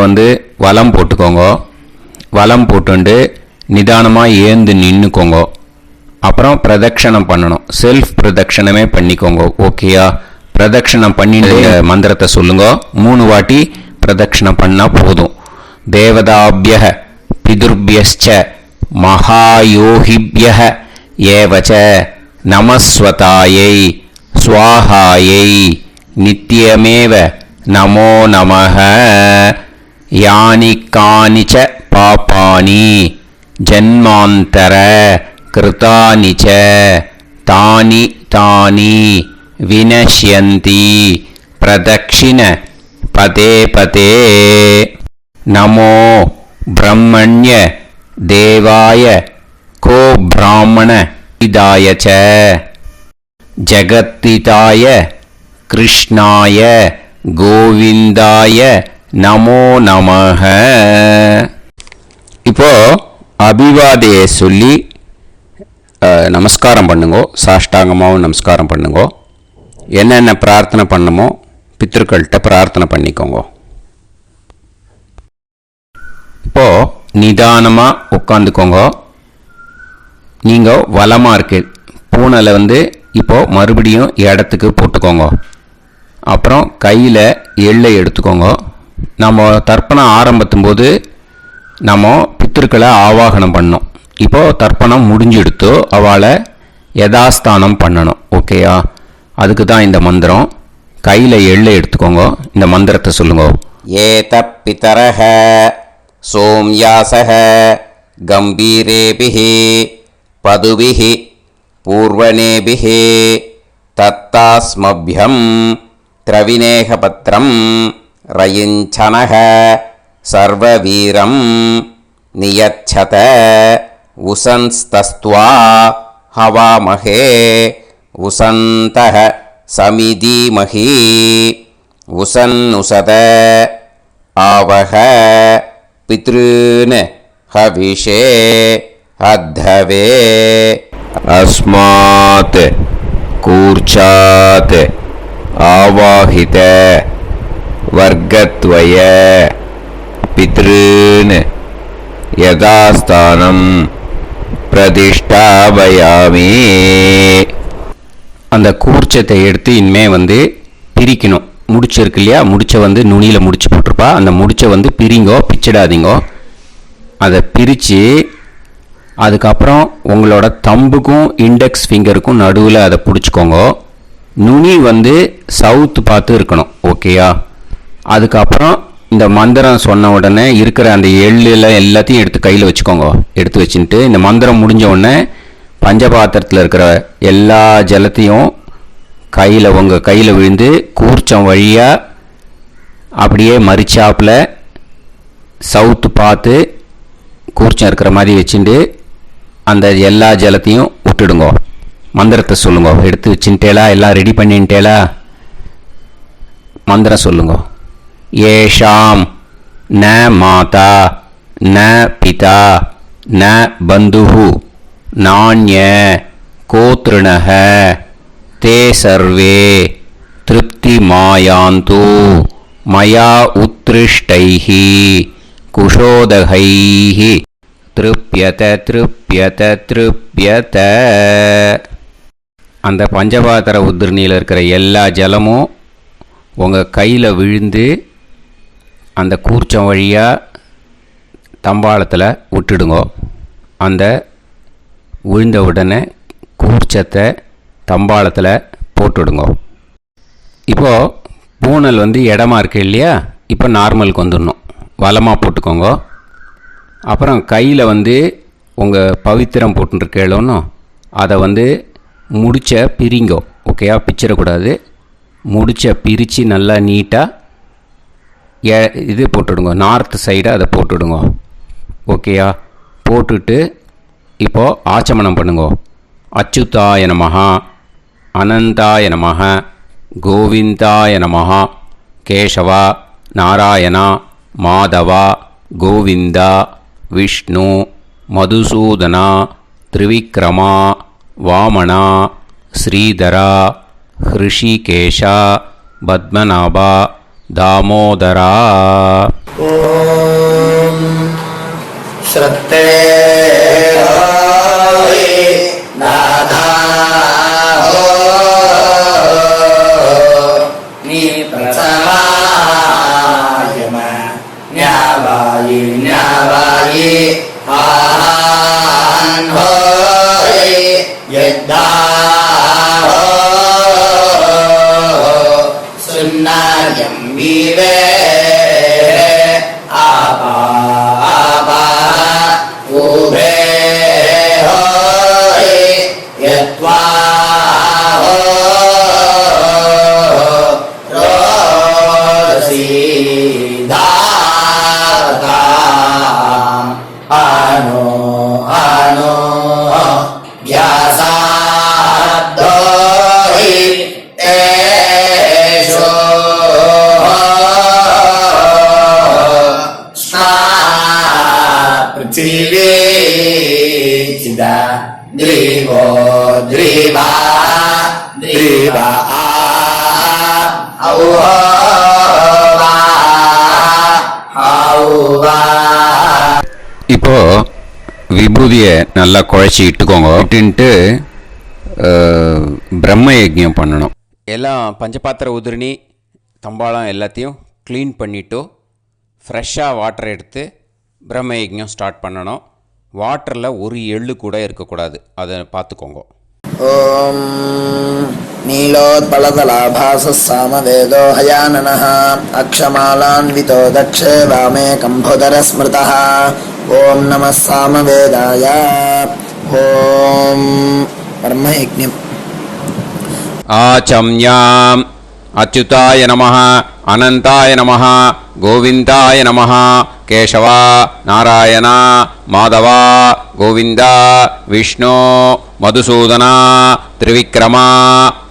வலம் போட்டுக்கோங்க. வலம் போட்டுண்டு நிதானமாக ஏந்து நின்றுக்கோங்க. அப்புறம் பிரதட்சணம் பண்ணணும். செல்ஃப் பிரதட்சணமே பண்ணிக்கோங்க. ஓகேயா? பிரதட்சணம் பண்ணிட்டு மந்திரத்தை சொல்லுங்க. 3 வாட்டி பிரதட்சணம் பண்ணால் போதும். தேவதாபிய பிதுர்பியஸ்ச மகாயோகிபிய ஏவச்ச நமஸ்வதாயை ஸ்வாஹாயை நித்யமேவ நமோ நமஹ. யானி கானிச்ச பாபானி ஜன்மாந்தர கிருதானி ச தானி தானி வினஷ்யந்தி பிரதக்ஷிண பதே பதே. நமோ பிரம்மண்ய தேவாய கோ பிராமண இதாய ச ஜகத்திதாய கிருஷ்ணாய கோவிந்தாய நமோ நமஹ. இப்போ அபிவாதையை சொல்லி நமஸ்காரம் பண்ணுங்கோ. சாஷ்டாங்கமாகவும் நமஸ்காரம் பண்ணுங்கோ. என்னென்ன பிரார்த்தனை பண்ணமோ பித்ருக்கள்கிட்ட பிரார்த்தனை பண்ணிக்கோங்க. இப்போ நிதானமாக உட்காந்துக்கோங்க. நீங்கள் வலமாக இருக்கு பூனலை இப்போது மறுபடியும் இடத்துக்கு போட்டுக்கோங்க. அப்புறம் கையில் எள்ளை எடுத்துக்கோங்க. நம்ம தர்ப்பணம் ஆரம்பத்தும் போது நம்ம பித்திருக்களை ஆவாகனம் பண்ணோம். இப்போது தர்ப்பணம் முடிஞ்செடுத்தோ அவளை யதாஸ்தானம் பண்ணணும். ஓகேயா? அதுக்கு தான் இந்த மந்திரம். கையில் எள்ளை எடுத்துக்கோங்க. இந்த மந்திரத்தை சொல்லுங்க. ஏத பிதரஹ சோம்யாசஹ கம்பீரேபிஹி பதுபிஹி பூர்வணேபிஹி தத்தாஸ்மப்யம் திரவிநேகபத்ரம் ரயிஞ்சனஹ சர்வவீரம் நியச்சத உசன்ஸ்தஸ்த்வா ஹவாமஹே உசந்தஹ சமிதீமஹி உசன்னுசத ஆவஹ பித்ருன் ஹவிஷே அத்தவே. அஸ்மாத் கூர்ச்சாத் ஆவாஹித வர்க்கத்வய பித்ருன் யதாஸ்தானம் பிரதிஷ்டாபயாமி. அந்த கூர்ச்சத்தை எடுத்து இனிமே பிரிக்கணும். முடிச்சிருக்கு இல்லையா? முடிச்சை நுனியில் முடிச்சு போட்டிருப்பா. அந்த முடிச்சை பிரிங்கோ, பிச்சிடாதீங்கோ. அதை பிரித்து அதுக்கப்புறம் உங்களோட தம்புக்கும் இண்டெக்ஸ் ஃபிங்கருக்கும் நடுவில் அதை பிடிச்சிக்கோங்க. நுனி சவுத்து பார்த்து இருக்கணும். ஓகேயா? அதுக்கப்புறம் இந்த மந்திரம் சொன்ன உடனே இருக்கிற அந்த எள்ளில் எல்லாத்தையும் எடுத்து கையில் வச்சுக்கோங்க. எடுத்து வச்சுட்டு இந்த மந்திரம் முடிஞ்ச உடனே பஞ்சபாத்திரத்தில் இருக்கிற எல்லா ஜலத்தையும் உங்கள் கையில் விழுந்து கூர்ச்சம் வழியாக அப்படியே மறிச்சாப்பில் சவுத்து பார்த்து கூர்ச்சம் இருக்கிற மாதிரி வச்சுட்டு அந்த எல்லா ஜலத்தையும் விட்டுடுங்க. மந்திரத்தை சொல்லுங்க. எடுத்து வச்சுட்டேலா? எல்லாம் ரெடி பண்ணிட்டேலா? மந்திரம் சொல்லுங்க. ஏஷாம் ந மாதா ந பிதா ந பந்துஹு நாண்ய கோத்ருணஹ தே சர்வே திருப்தி மாயாந்து மயா உத்ருஷ்டைஹி குஷோதகைஹி திருப்யத திருப்யத திருப்யத. அந்த பஞ்சபாத்திர உதிரணியில் இருக்கிற எல்லா ஜலமும் உங்கள் கையில் விழுந்து அந்த கூர்ச்சம் வழியாக தம்பாளத்தில் விட்டுடுங்க. அந்த விழுந்த உடனே கூர்ச்சத்தை தம்பாளத்தில் போட்டுவிடுங்க. இப்போது பூனல் இடமா இருக்கு இல்லையா, இப்போ நார்மலுக்கு வந்துடணும். வலமாக போட்டுக்கோங்க. அப்புறம் கையில் உங்கள் பவித்திரம் போட்டுருக்கேளோன்னு அதை முடிச்ச பிரிங்கோ. ஓகேயா, பிச்சிடக்கூடாது. முடிச்ச பிரித்து நல்லா நீட்டாக இது போட்டுடுங்க, நார்த் சைடை அதை போட்டுடுங்க. ஓகேயா, போட்டுட்டு இப்போது ஆச்சமனம் பண்ணுங்க. அச்சுதாய நமஹ, அனந்தாய நமஹ, கோவிந்தாய நமஹ, கேசவா, நாராயணா, மாதவா, கோவிந்தா, விஷ்ணு, மதுசூதனா, திரிவிக்ரமா, வாமனா, ஸ்ரீதரா, ஹிருஷிகேஷா, பத்மநாபா, தாமோதரா. ஓம் ஸ்ரத்தே நாதா நீ பிரசவாயம ஞாவாயி ஞாவாயி ஆஹான் ஹோய் யத்தா சுன்னாயம் வீவே ஆபா ஆபா ஊபே ஹோய் யத்வா ரோசி தாதாம் அனோ அனோ வ்யாசாத்தோஹி தேஷோ ஸ்னா பிருத்திவி சிதா த்ரிவோ த்ரிவா த்ரிவா ஔவா ஔவா. இப்போது விபூதியை நல்லா குழச்சி இட்டுக்கோங்க. இட்டுன்ட்டு பிரம்ம யஜ்ஞம் பண்ணணும். எல்லாம் பஞ்சபாத்திர உதிரணி தம்பாளம் எல்லாத்தையும் க்ளீன் பண்ணிவிட்டு ஃப்ரெஷ்ஷாக வாட்டர் எடுத்து பிரம்ம யஜ்ஞம் ஸ்டார்ட் பண்ணணும். வாட்டரில் ஒரு எள்ளு கூட இருக்கக்கூடாது, அதை பார்த்துக்கோங்க. ஓம் நீலோத்பலதலாபாசः சாமவேதோ ஹயானனः அக்ஷமாலான்விதோ தக்ஷே வாமே கம்போதரஸ்மிருதः. ஓம் நமः சாமவேதாய. ஓம் பிரம்மயஜ்ஞம். ஆச்சம்யாம் அச்சுதாய நமஹ, அனந்தாய நமஹ, கோவிந்தாய நமஹ, கேசவா, நாராயணா, மாதவா, கோவிந்தா, விஷ்ணு, மதுசூதனா, திரிவிக்ரமா,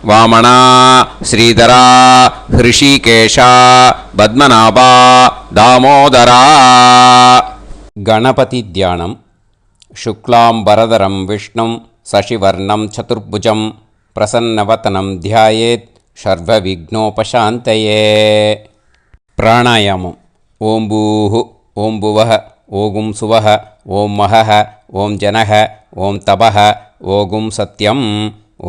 வாமனா, ஸ்ரீதரா, ஹிருஷிகேஷா, பத்மநாபா, தாமோதரா. கணபதி தியானம். சுக்லாம்பரதரம் விஷ்ணும் சசிவர்ணம் சதுர்புஜம் பிரசன்னவதனம் தியாயேத் சர்வவிக்னோபசாந்தயே. பிராணாயாமம். ஓம் பூஹு, ஓம் புவஹ, ஓகும் சுவஹ, ஓம் மஹஹ, ஓம் ஜனஹ, ஓம் தபஹ, ஓகும் சத்யம்.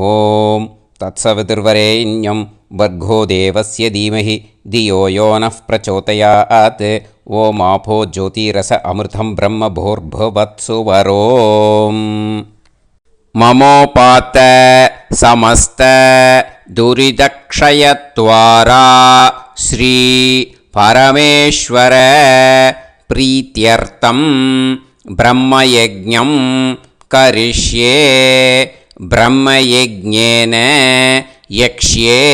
ஓம் தத்சவிதுர்வரேண்யம் வர்கோ தேவஸ்ய தீமஹி தியோ யோ நः பிரச்சோதயாத். ஓம் ஆபோ ஜோதிரஸ அமிர்தம் பிரம்ம பூர்புவத்சு வரோம். மமோபாத்த சமஸ்த துரிதக்ஷயத்வாரா ஸ்ரீ பரமேஸ்வர பிரீத்யர்த்தம் பிரம்மயஜ்ஞம் கரிஷ்யே. பிரம்மயஜ்ஞேன யக்ஷ்யே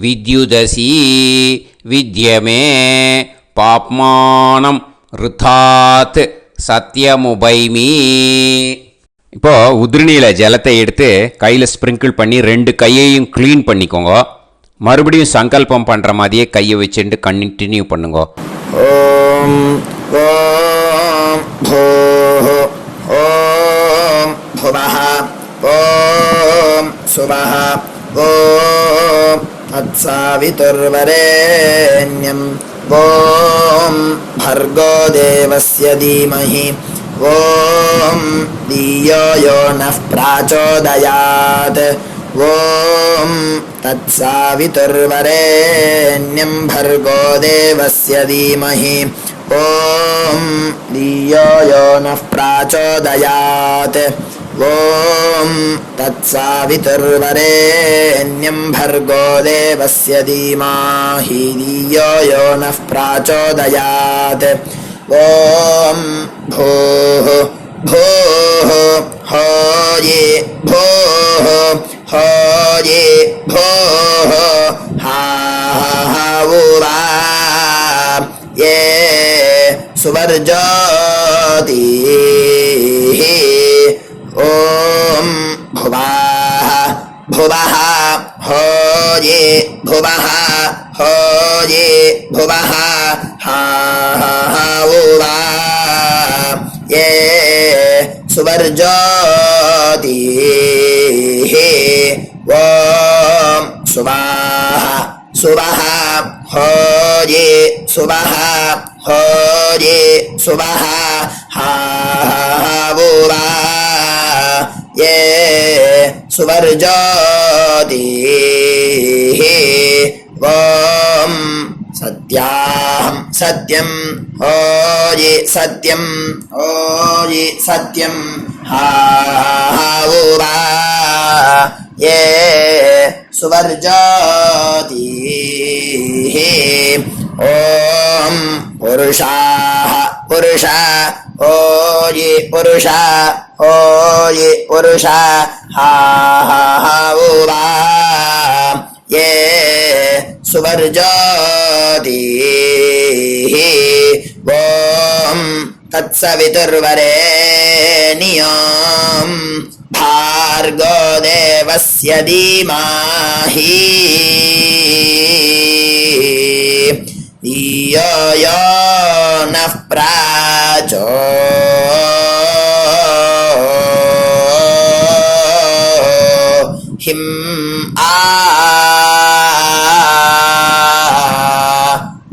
வித்யுதசி வித்யமே பாப்மானம் ருதாத் சத்யமுபைமி. இப்போது உதிரணியில் ஜலத்தை எடுத்து கையில் ஸ்ப்ரிங்கிள் பண்ணி 2 கையையும் க்ளீன் பண்ணிக்கோங்க. மறுபடியும் சங்கல்பம் பண்ணுற மாதிரியே கையை வச்சுட்டு கண்டினியூ பண்ணுங்க. ஓம் ஓம் பூஹு, ஓம் புவஹ, ஓம் சுவஹ, ஓம் அத்சாவிதுர்வரேண்யம், ஓம் भर्गो देवस्य धीमहि ॐ धियो यो नः प्राचोदयात् ॐ तत्सावितुर्वरेण्यं भर्गो देवस्य धीमहि ॐ धियो यो नः प्राचोदयात् ॐ तत्सवितुर्वरेण्यं भर्गो देवस्य धीमहि धियो यो नः प्राचोदयात् ॐ भूः भूः होये भूः होये भूः हा उवा ये सुवर्जोतिः ॐ भुवः भुवः होये भुवः होये भुवः हा उवा ये सुवर्जोतिः ॐ सुवः सुवः होये सुवः होये सुवः हा उवा ये सुवर्जोतिः ॐ सत्यां सत्यं होये सत्यं होये सत्यं हा उवा ये सुवर्जोतिः ॐ पुरुषाः पुरुषा होये पुरुषा होये पुरुषा हा उवा ये सुवर्जोतिः ॐ तत्सवितुर्वरेण्यं भार्गो देवस्य धीमहि धियो यो नः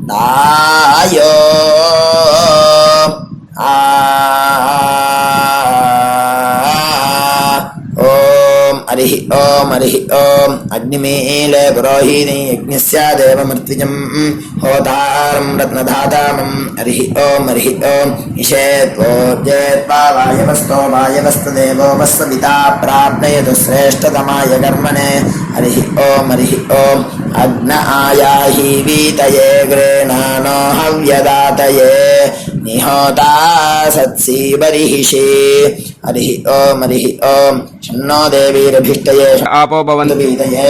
दायो हरिः ओम अग्निमीले पुरोहिणी यज्ञस्य देवमर्त्विजं होतारं रत्नधातामं हरिः ओम ईशेत्वोज्येत्वा वायवस्तो वायवस्तदेवो वस्वविता प्राप्नयतु श्रेष्ठतमाय कर्मणे हरिः ओम अग्न आयाहि वीतये गृह्णानो हव्यदातये निहोता सत्सी बर्हिषि हरिः ओम शन्नो देवीरभिष्टये आपो भवन्तु வீதையே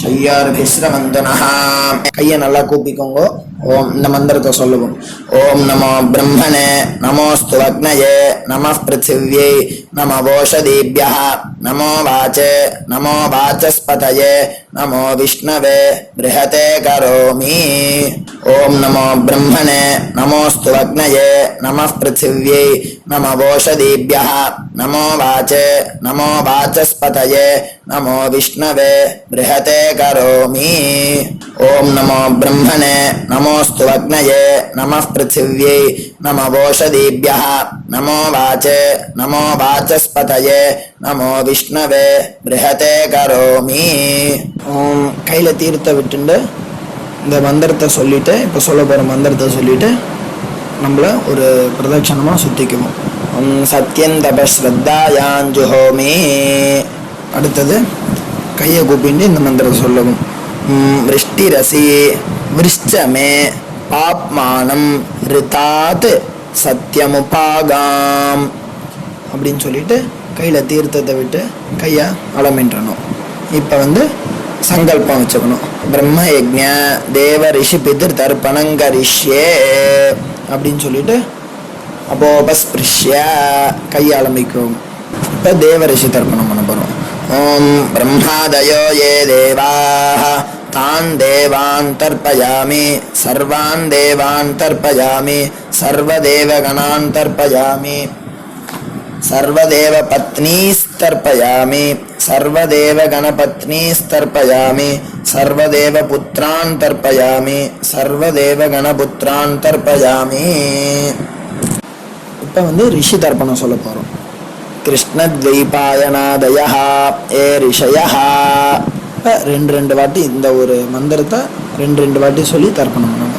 ஷய்யார்பிஸ்ரமந்து நஹ. கையை நல்லா கூப்பிக்கோங்க. ஓம் இந்த மந்திரத்தை சொல்லுவோம். ஓம் நமோ பிரம்மணே நமோஸ்து அக்னயே நமः பிருத்திவ்யை நமோ ஓஷதீப்யः நமோ வாச்சே நமோ வாச்சஸ்பதயே நமோ விஷ்ணவே ப்ருஹதே கரோமி. ஓம் நமோ பிரம்மணே நமோஸ்து அக்னயே நமः பிருத்திவ்யை நமோ ஓஷதீப்யः நமோ வாச்சே நமோ வாச்சஸ்பதயே நமோ விஷ்ணவே ப்ருஹதே கரோமி. ஓம் நமோ பிரம்மணே நமோஸ்து அக்னயே நமः பிருத்திவ்யை நமோ ஓஷதீப்யः நமோ வாச்சே நமோ வாச்சஸ்பதயே நமோ விஷ்ணவே ப்ருஹதே கரோமி. ஓம் கையில தீர்த்த விட்டுண்டு இந்த மந்திரத்தை சொல்லிட்டு இப்போ சொல்ல போகிற மந்திரத்தை சொல்லிட்டு நம்மள ஒரு பிரதட்சணமாக சுற்றிக்குவோம். சத்யந்தபஸ்ரத்தாயாஞ்சுஹோமி. அடுத்தது கையை கூப்பிட்டு இந்த மந்திரத்தை சொல்லவும். விருஷ்டிரசி விருஷ்சமே பாப்மானம் ரிதாத் சத்யமுபாகாம் அப்படின்னு சொல்லிட்டு கையில் தீர்த்தத்தை விட்டு கையை அலமின்றணும். இப்போ சங்கல்பம் வச்சுக்கணும். பிரம்ம யஜ்ஞ தேவ ரிஷி பிதிர் தர்ப்பணங்கரிஷ்யே அப்படின்னு சொல்லிட்டு அப்போபஸ்பிருஷ்ய கையை ஆரம்பிக்கும். இப்போ தேவ ரிஷி தர்ப்பணம் பண்ண போகிறோம். ஓம் பிரம்மாதயோ ஏ தேவாः तान् देवान् तर्पयामि सर्वान् देवान् तर्पयामि सर्वदेवगणान् तर्पयामि सर्वदेवपत्नीस्तर्पयामि सर्वदेवगणपत्नीस्तर्पयामि सर्वदेवपुत्रान् तर्पयामि सर्वदेवगणपुत्रान् तर्पयामि. இப்போ ரிஷி தர்ப்பணம் சொல்ல போகிறோம். கிருஷ்ணத்வைபாயனாதயः ஏ ரிஷயः. ரெண்டு வாட்டி இந்த ஒரு மந்திரத்தை ரெண்டு வாட்டி சொல்லி தர்ப்பணம் பண்ணணும்.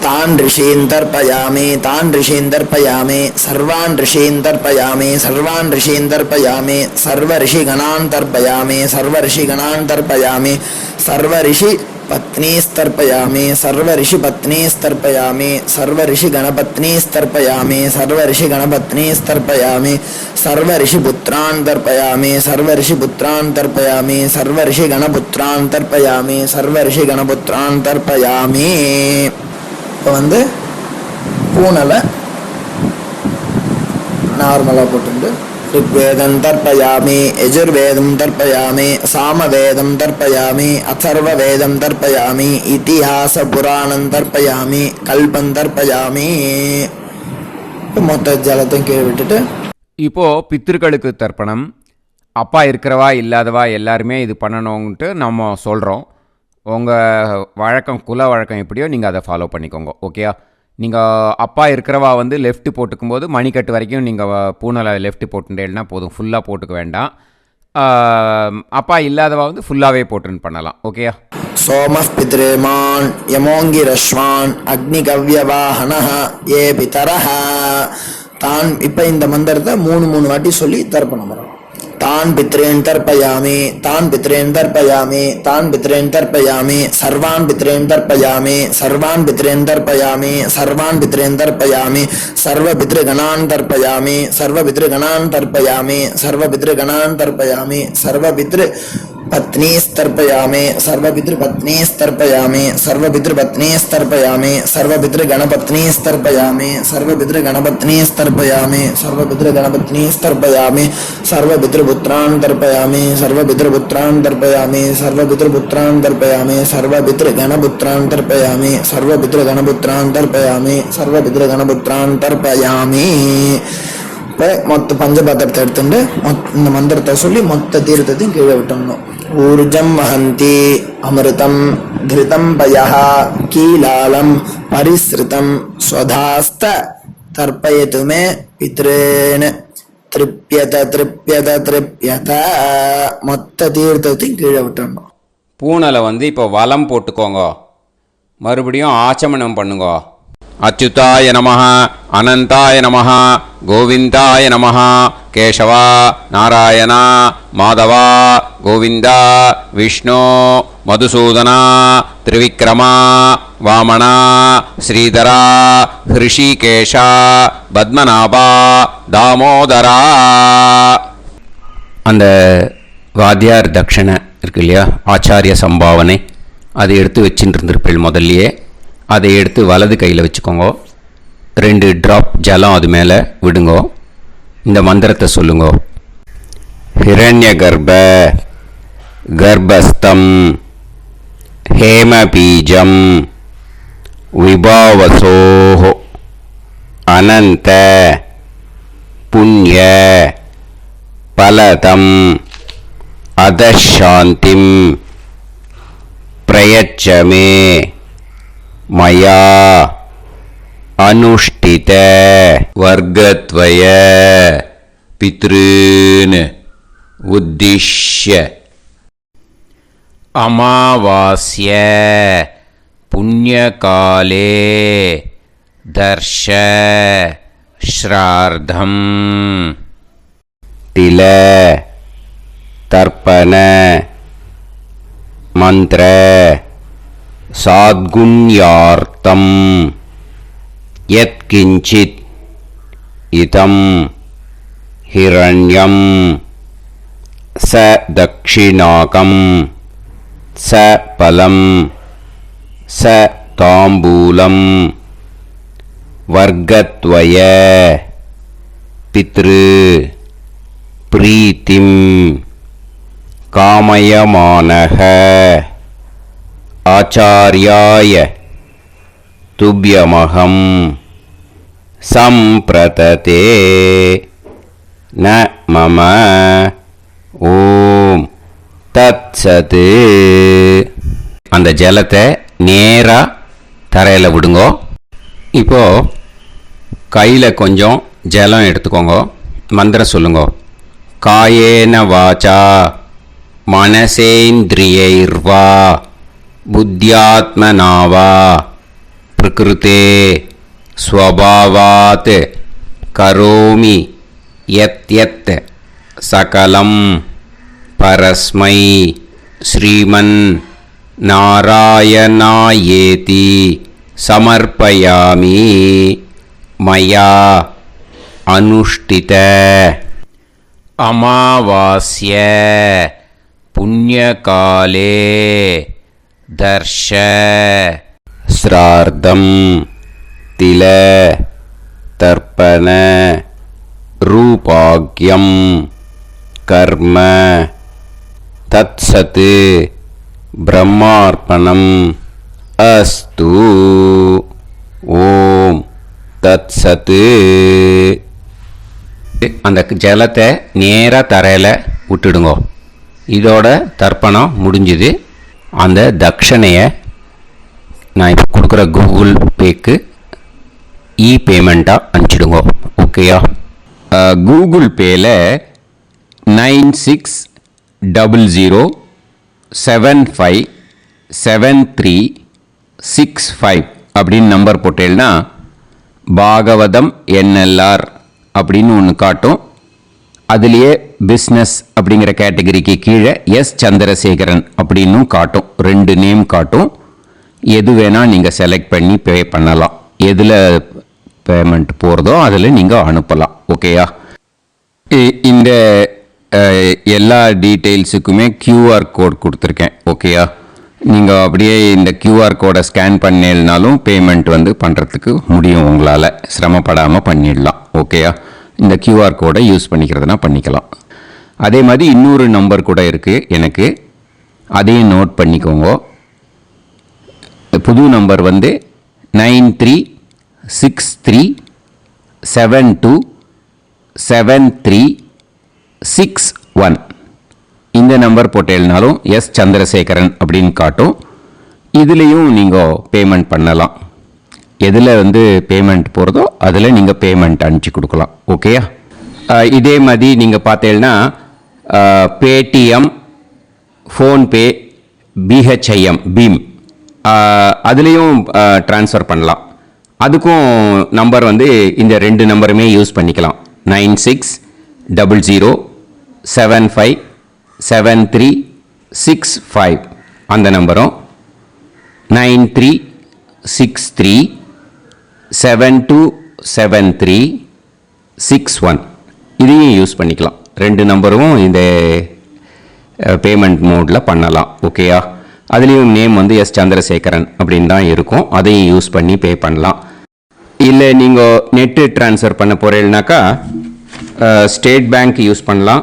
तान् ऋषीन् तर्पयामि तान् ऋषीन् तर्पयामि सर्वान् ऋषीन् तर्पयामि सर्वान् ऋषीन् तर्पयामि सर्वऋषिगणान् तर्पयामि सर्वऋषिगणान् तर्पयामि सर्वऋषि पत्नीस्तर्पयामि सर्वऋषिपत्नीस्तर्पयामि सर्वऋषिगणपत्नीस्तर्पयामि सर्वऋषिगणपत्नीस्तर्पयामि सर्वऋषिपुत्रान् तर्पयामि सर्वऋषिपुत्रान् तर्पयामि सर्वऋषिगणपुत्रान् तर्पयामि सर्वऋषिगणपुत्रान् तर्पयामि. இப்போ வந்து பூனலை நார்மலாக போட்டு ऋग्वेदं तर्पयामि यजुर्वेदं तर्पयामि सामवेदं तर्पयामि अथर्ववेदं तर्पयामि इतिहासपुराणं तर्पयामि कल्पं तर्पयामि. மொத்த ஜலத்தையும் கீழே விட்டுட்டு இப்போது பித்திருக்களுக்கு தர்ப்பணம். அப்பா இருக்கிறவா இல்லாதவா எல்லாருமே இது பண்ணணுன்ட்டு நம்ம சொல்கிறோம். உங்கள் வழக்கம் குல வழக்கம் எப்படியோ நீங்கள் அதை ஃபாலோ பண்ணிக்கோங்க. ஓகேயா? நீங்கள் அப்பா இருக்கிறவா வந்து லெஃப்ட்டு போட்டுக்கும்போது மணிக்கட்டு வரைக்கும் நீங்கள் பூனலை லெஃப்ட்டு போட்டுட்டேன்னா போதும், ஃபுல்லாக போட்டுக்க வேண்டாம். அப்பா இல்லாதவா வந்து ஃபுல்லாகவே போட்டுன்னு பண்ணலாம். ஓகேயா? சோமः பித்ரேமான் யமோங்கிரஸ்வான் அக்னிகவ்யவாஹனः ஏ பிதரஹ தான். இப்போ இந்த மந்திரத்தை மூணு வாட்டி சொல்லி தர்ப்பணம் பண்ணணும். तान् पितॄन् तर्पयामि तान् पितॄन् तर्पयामि तान् पितॄन् तर्पयामि सर्वान् पितॄन् तर्पयामि सर्वान् पितॄन् तर्पयामि सर्वान् पितॄन् तर्पयामि सर्वपितृगणान् तर्पयामि सर्वपितृगणान् तर्पयामि सर्वपितृगणान् तर्पयामि सर्वपितृपत्नीस्तर्पयामि सर्वपितृपत्नीस्तर्पयामि सर्वपितृपत्नीस्तर्पयामि सर्वपितृगणपत्नीस्तर्पयामि सर्वपितृगणपत्नीस्तर्पयामि सर्वपितृगणपत्नीस्तर्पयामि सर्वपितृपुत्रान् तर्पयामि सर्वपितृपुत्रान् तर्पयामि सर्वपितृपुत्रान् तर्पयामि सर्वपितृगणपुत्रान् तर्पयामि सर्वपितृगणपुत्रान् तर्पयामि सर्वपितृगणपुत्रान् तर्पयामि. இப்போ மொத்த பஞ்சபாத்திரத்தை எடுத்துட்டு இந்த மந்திரத்தை சொல்லி மொத்த தீர்த்தத்தையும் கீழே விட்டணும். ஊர்ஜம் வஹந்தி அமிர்தம் கிருதம் பயஹ கீலாலம் பரிஸ்ருதம் ஸ்வதாஸ்த தர்ப்பயதுமே பித்ரேன் திருப்யத திருப்யத திருப்யத. மொத்த தீர்த்தத்தையும் கீழே விட்டணும். பூனலை வந்து இப்போ வலம் போட்டுக்கோங்க. மறுபடியும் ஆச்சமனம் பண்ணுங்க. அச்சுதாய நமஹ அனந்தாய நமஹ கோவிந்தாய நமஹ கேசவா நாராயணா மாதவா கோவிந்தா விஷ்ணு மதுசூதனா திரிவிக்ரமா வாமனா ஸ்ரீதரா ஹிருஷிகேஷா பத்மநாபா தாமோதரா. அந்த வாத்தியார் தட்சணை இருக்கு இல்லையா, ஆச்சாரிய சம்பாவனை, அதை எடுத்து வச்சுட்டு இருந்திருப்பேள் முதல்லையே. அதை எடுத்து வலது கையில் வச்சுக்கோங்க. 2 ட்ராப் ஜலம் அது மேலே விடுங்கோ. இந்த மந்திரத்தை சொல்லுங்கோ. ஹிரண்ய கர்ப்ப கர்ப்பஸ்தம் ஹேமபீஜம் விபாவசோஹோ அனந்த புண்ணிய பலதம் அதசாந்திம் பிரயச்சமே மயா அனுஷ்டித வர்க்கத்வய பித்ருன் உத்திஷ்ய அமாவாஸ்ய புண்ணியகாலே தர்ஷ ஸ்ரார்த்தம் தில தர்ப்பண மந்திர சாத்குண்யார்த்தம் யத்கிஞ்சித் இதம் ஹிரண்யம் ச தக்ஷிணாகம் ச பலம் ச தாம்பூலம் வர்க்கத்வய பித்ரு பிரீத்திம் காமயமானஹ ஆச்சார்யாய துப்யமகம் சம்பிரததே ந மம ஓம் தத்சத். அந்த ஜலத்தை நேராக தரையில் விடுங்கோ. இப்போது கையில் கொஞ்சம் ஜலம் எடுத்துக்கோங்க. மந்திரம் சொல்லுங்க. காயேன வாச்சா மனசேந்திரியைர்வா புத்தியாத்மனாவா प्रकृते स्वभावात् करोमि यत् सकलं परस्मै श्रीमन्नारायणायेति समर्पयामि मया अनुष्ठित अमावास्य पुण्यकाले दर्श श्रार्धं तिल तर्पण रूपाग्यं कर्म तत्सत् ब्रह्मार्पणम् अस्तु ஓம் தத்சத்து. அந்த ஜலத்தை நேராக தரையில் விட்டுடுங்க. இதோட தர்ப்பணம் முடிஞ்சுது. அந்த தட்சணையை நான் இப்போ கொடுக்குற கூகுள் பேக்கு பேமெண்ட்டாக அனுப்பிச்சிடுங்க. ஓகேயா? கூகுள் பேயில் 9600757365 அப்படின்னு நம்பர் போட்டேன்னா பாகவதம் NLR அப்படின்னு ஒன்று காட்டும். அதுலேயே பிஸ்னஸ் அப்படிங்கிற கேட்டகரிக்கு கீழே சந்திரசேகரன் அப்படின்னும் காட்டும். 2 நேம் காட்டும். எது வேணால் நீங்கள் செலக்ட் பண்ணி பே பண்ணலாம். எதில் பேமெண்ட் போகிறதோ அதில் நீங்கள் அனுப்பலாம். ஓகேயா? இந்த எல்லா டீட்டெயில்ஸுக்குமே QR கோட் கொடுத்துருக்கேன். ஓகேயா? நீங்கள் அப்படியே இந்த QR கோடை ஸ்கேன் பண்ணினாலும் பேமெண்ட் பண்ணுறதுக்கு முடியும். உங்களால் சிரமப்படாமல் பண்ணிடலாம். ஓகேயா? இந்த QR கோடை யூஸ் பண்ணிக்கிறதுனா பண்ணிக்கலாம். அதே மாதிரி இன்னொரு நம்பர் கூட இருக்குது எனக்கு. அதையும் நோட் பண்ணிக்கோங்க. புது நம்பர் 9363727361. இந்த நம்பர் போட்டேல்னாலும் சந்திரசேகரன் அப்படின்னு காட்டும். இதுலேயும் நீங்கள் பேமெண்ட் பண்ணலாம். எதில் பேமெண்ட் போகிறதோ அதில் நீங்கள் பேமெண்ட் அனுப்பிச்சி கொடுக்கலாம். ஓகேயா? இதே மாதிரி நீங்கள் பார்த்தேன்னா பேடிஎம், ஃபோன்பே, BHIM பீம் அதுலேயும் ட்ரான்ஸ்ஃபர் பண்ணலாம். அதுக்கும் நம்பர் இந்த 2 நம்பருமே யூஸ் பண்ணிக்கலாம். 9600757365 அந்த நம்பரும் 9363727361 இதையும் யூஸ் பண்ணிக்கலாம். 2 நம்பரும் இந்த பேமெண்ட் மோடில் பண்ணலாம். ஓகேயா? அதுலேயும் நேம் சந்திரசேகரன் அப்படின்னு தான் இருக்கும். அதையும் யூஸ் பண்ணி பே பண்ணலாம். இல்லை நீங்கள் நெட்டு ட்ரான்ஸ்ஃபர் பண்ண போகிறீங்கனாக்கா ஸ்டேட் பேங்க் யூஸ் பண்ணலாம்,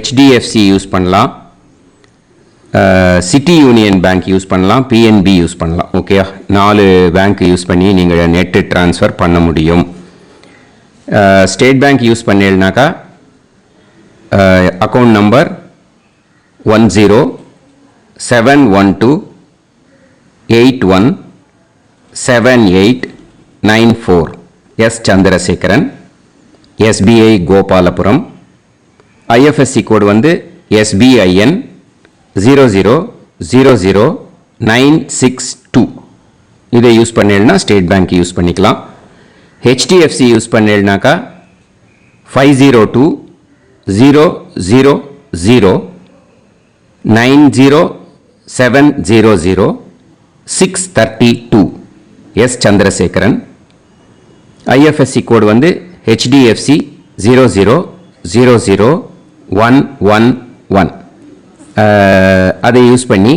HDFC யூஸ் பண்ணலாம், சிட்டி யூனியன் பேங்க் யூஸ் பண்ணலாம், PNB யூஸ் பண்ணலாம். ஓகேயா? 4 பேங்க் யூஸ் பண்ணி நீங்கள் நெட்டு ட்ரான்ஸ்ஃபர் பண்ண முடியும். ஸ்டேட் பேங்க் யூஸ் பண்ணீங்கனாக்கா account number 10712817894 Chandrasekaran, SBI Gopalapuram. IFSC code SBIN 0000962. இதை யூஸ் பண்ணீங்கன்னா ஸ்டேட் பேங்க் யூஸ் பண்ணிக்கலாம். HDFC யூஸ் பண்ணீங்கனாக்கா 5020090700 சந்திரசேகரன். IFSC code HDFC 0000111. அதை யூஸ் பண்ணி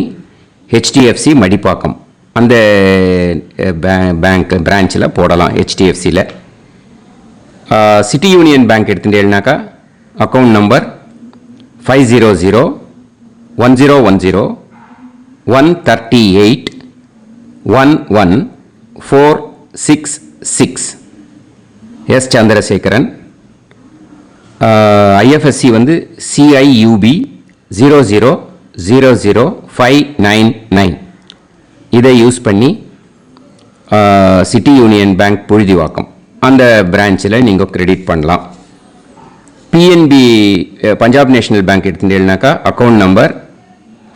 HDFC மடிப்பாக்கம் அந்த பேங்க் பிரான்ச்சில் போடலாம். HDFCயில் சிட்டி யூனியன் பேங்க் எடுத்துட்டேன்னாக்கா account number 500101381146 Chandrasekaran. IFSC CIUB 0000599. இதை யூஸ் பண்ணி சிட்டி யூனியன் பேங்க் புழுதிவாக்கம் அந்த பிரான்ச்சில் நீங்கள் கிரெடிட் பண்ணலாம். PNB பஞ்சாப் நேஷனல் பேங்க் எடுத்துட்டேன்னாக்கா account number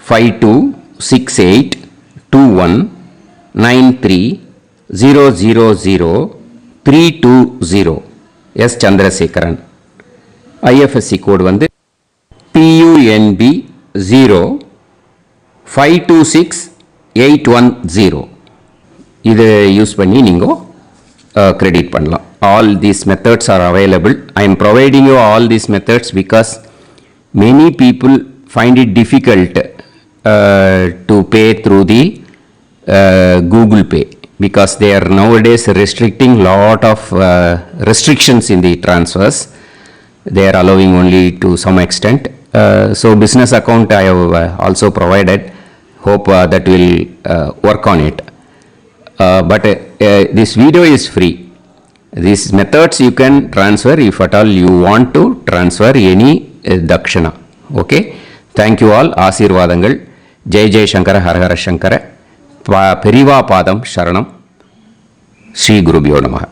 52682193 0000320 S Chandrasekaran. IFSC code வந்து PUNB 0526810. இதை யூஸ் பண்ணி நீங்கள் கிரெடிட் பண்ணலாம். All these methods are available. I am providing you all these methods because many people find it difficult to pay through the Google Pay because they are nowadays restricting lot of restrictions in the transfers. They are allowing only to some extent. So business account I have also provided. Hope that will work on it. But this video is free. These methods you can transfer if at all you want to transfer any dakshana. Okay. Thank you all. ஆசீர்வாதங்கள். ஜெய் ஜெய் சங்கர ஹரஹர சங்கர. பெரிவா பாதம் சரணம். ஸ்ரீ குருபியோ நமஹ.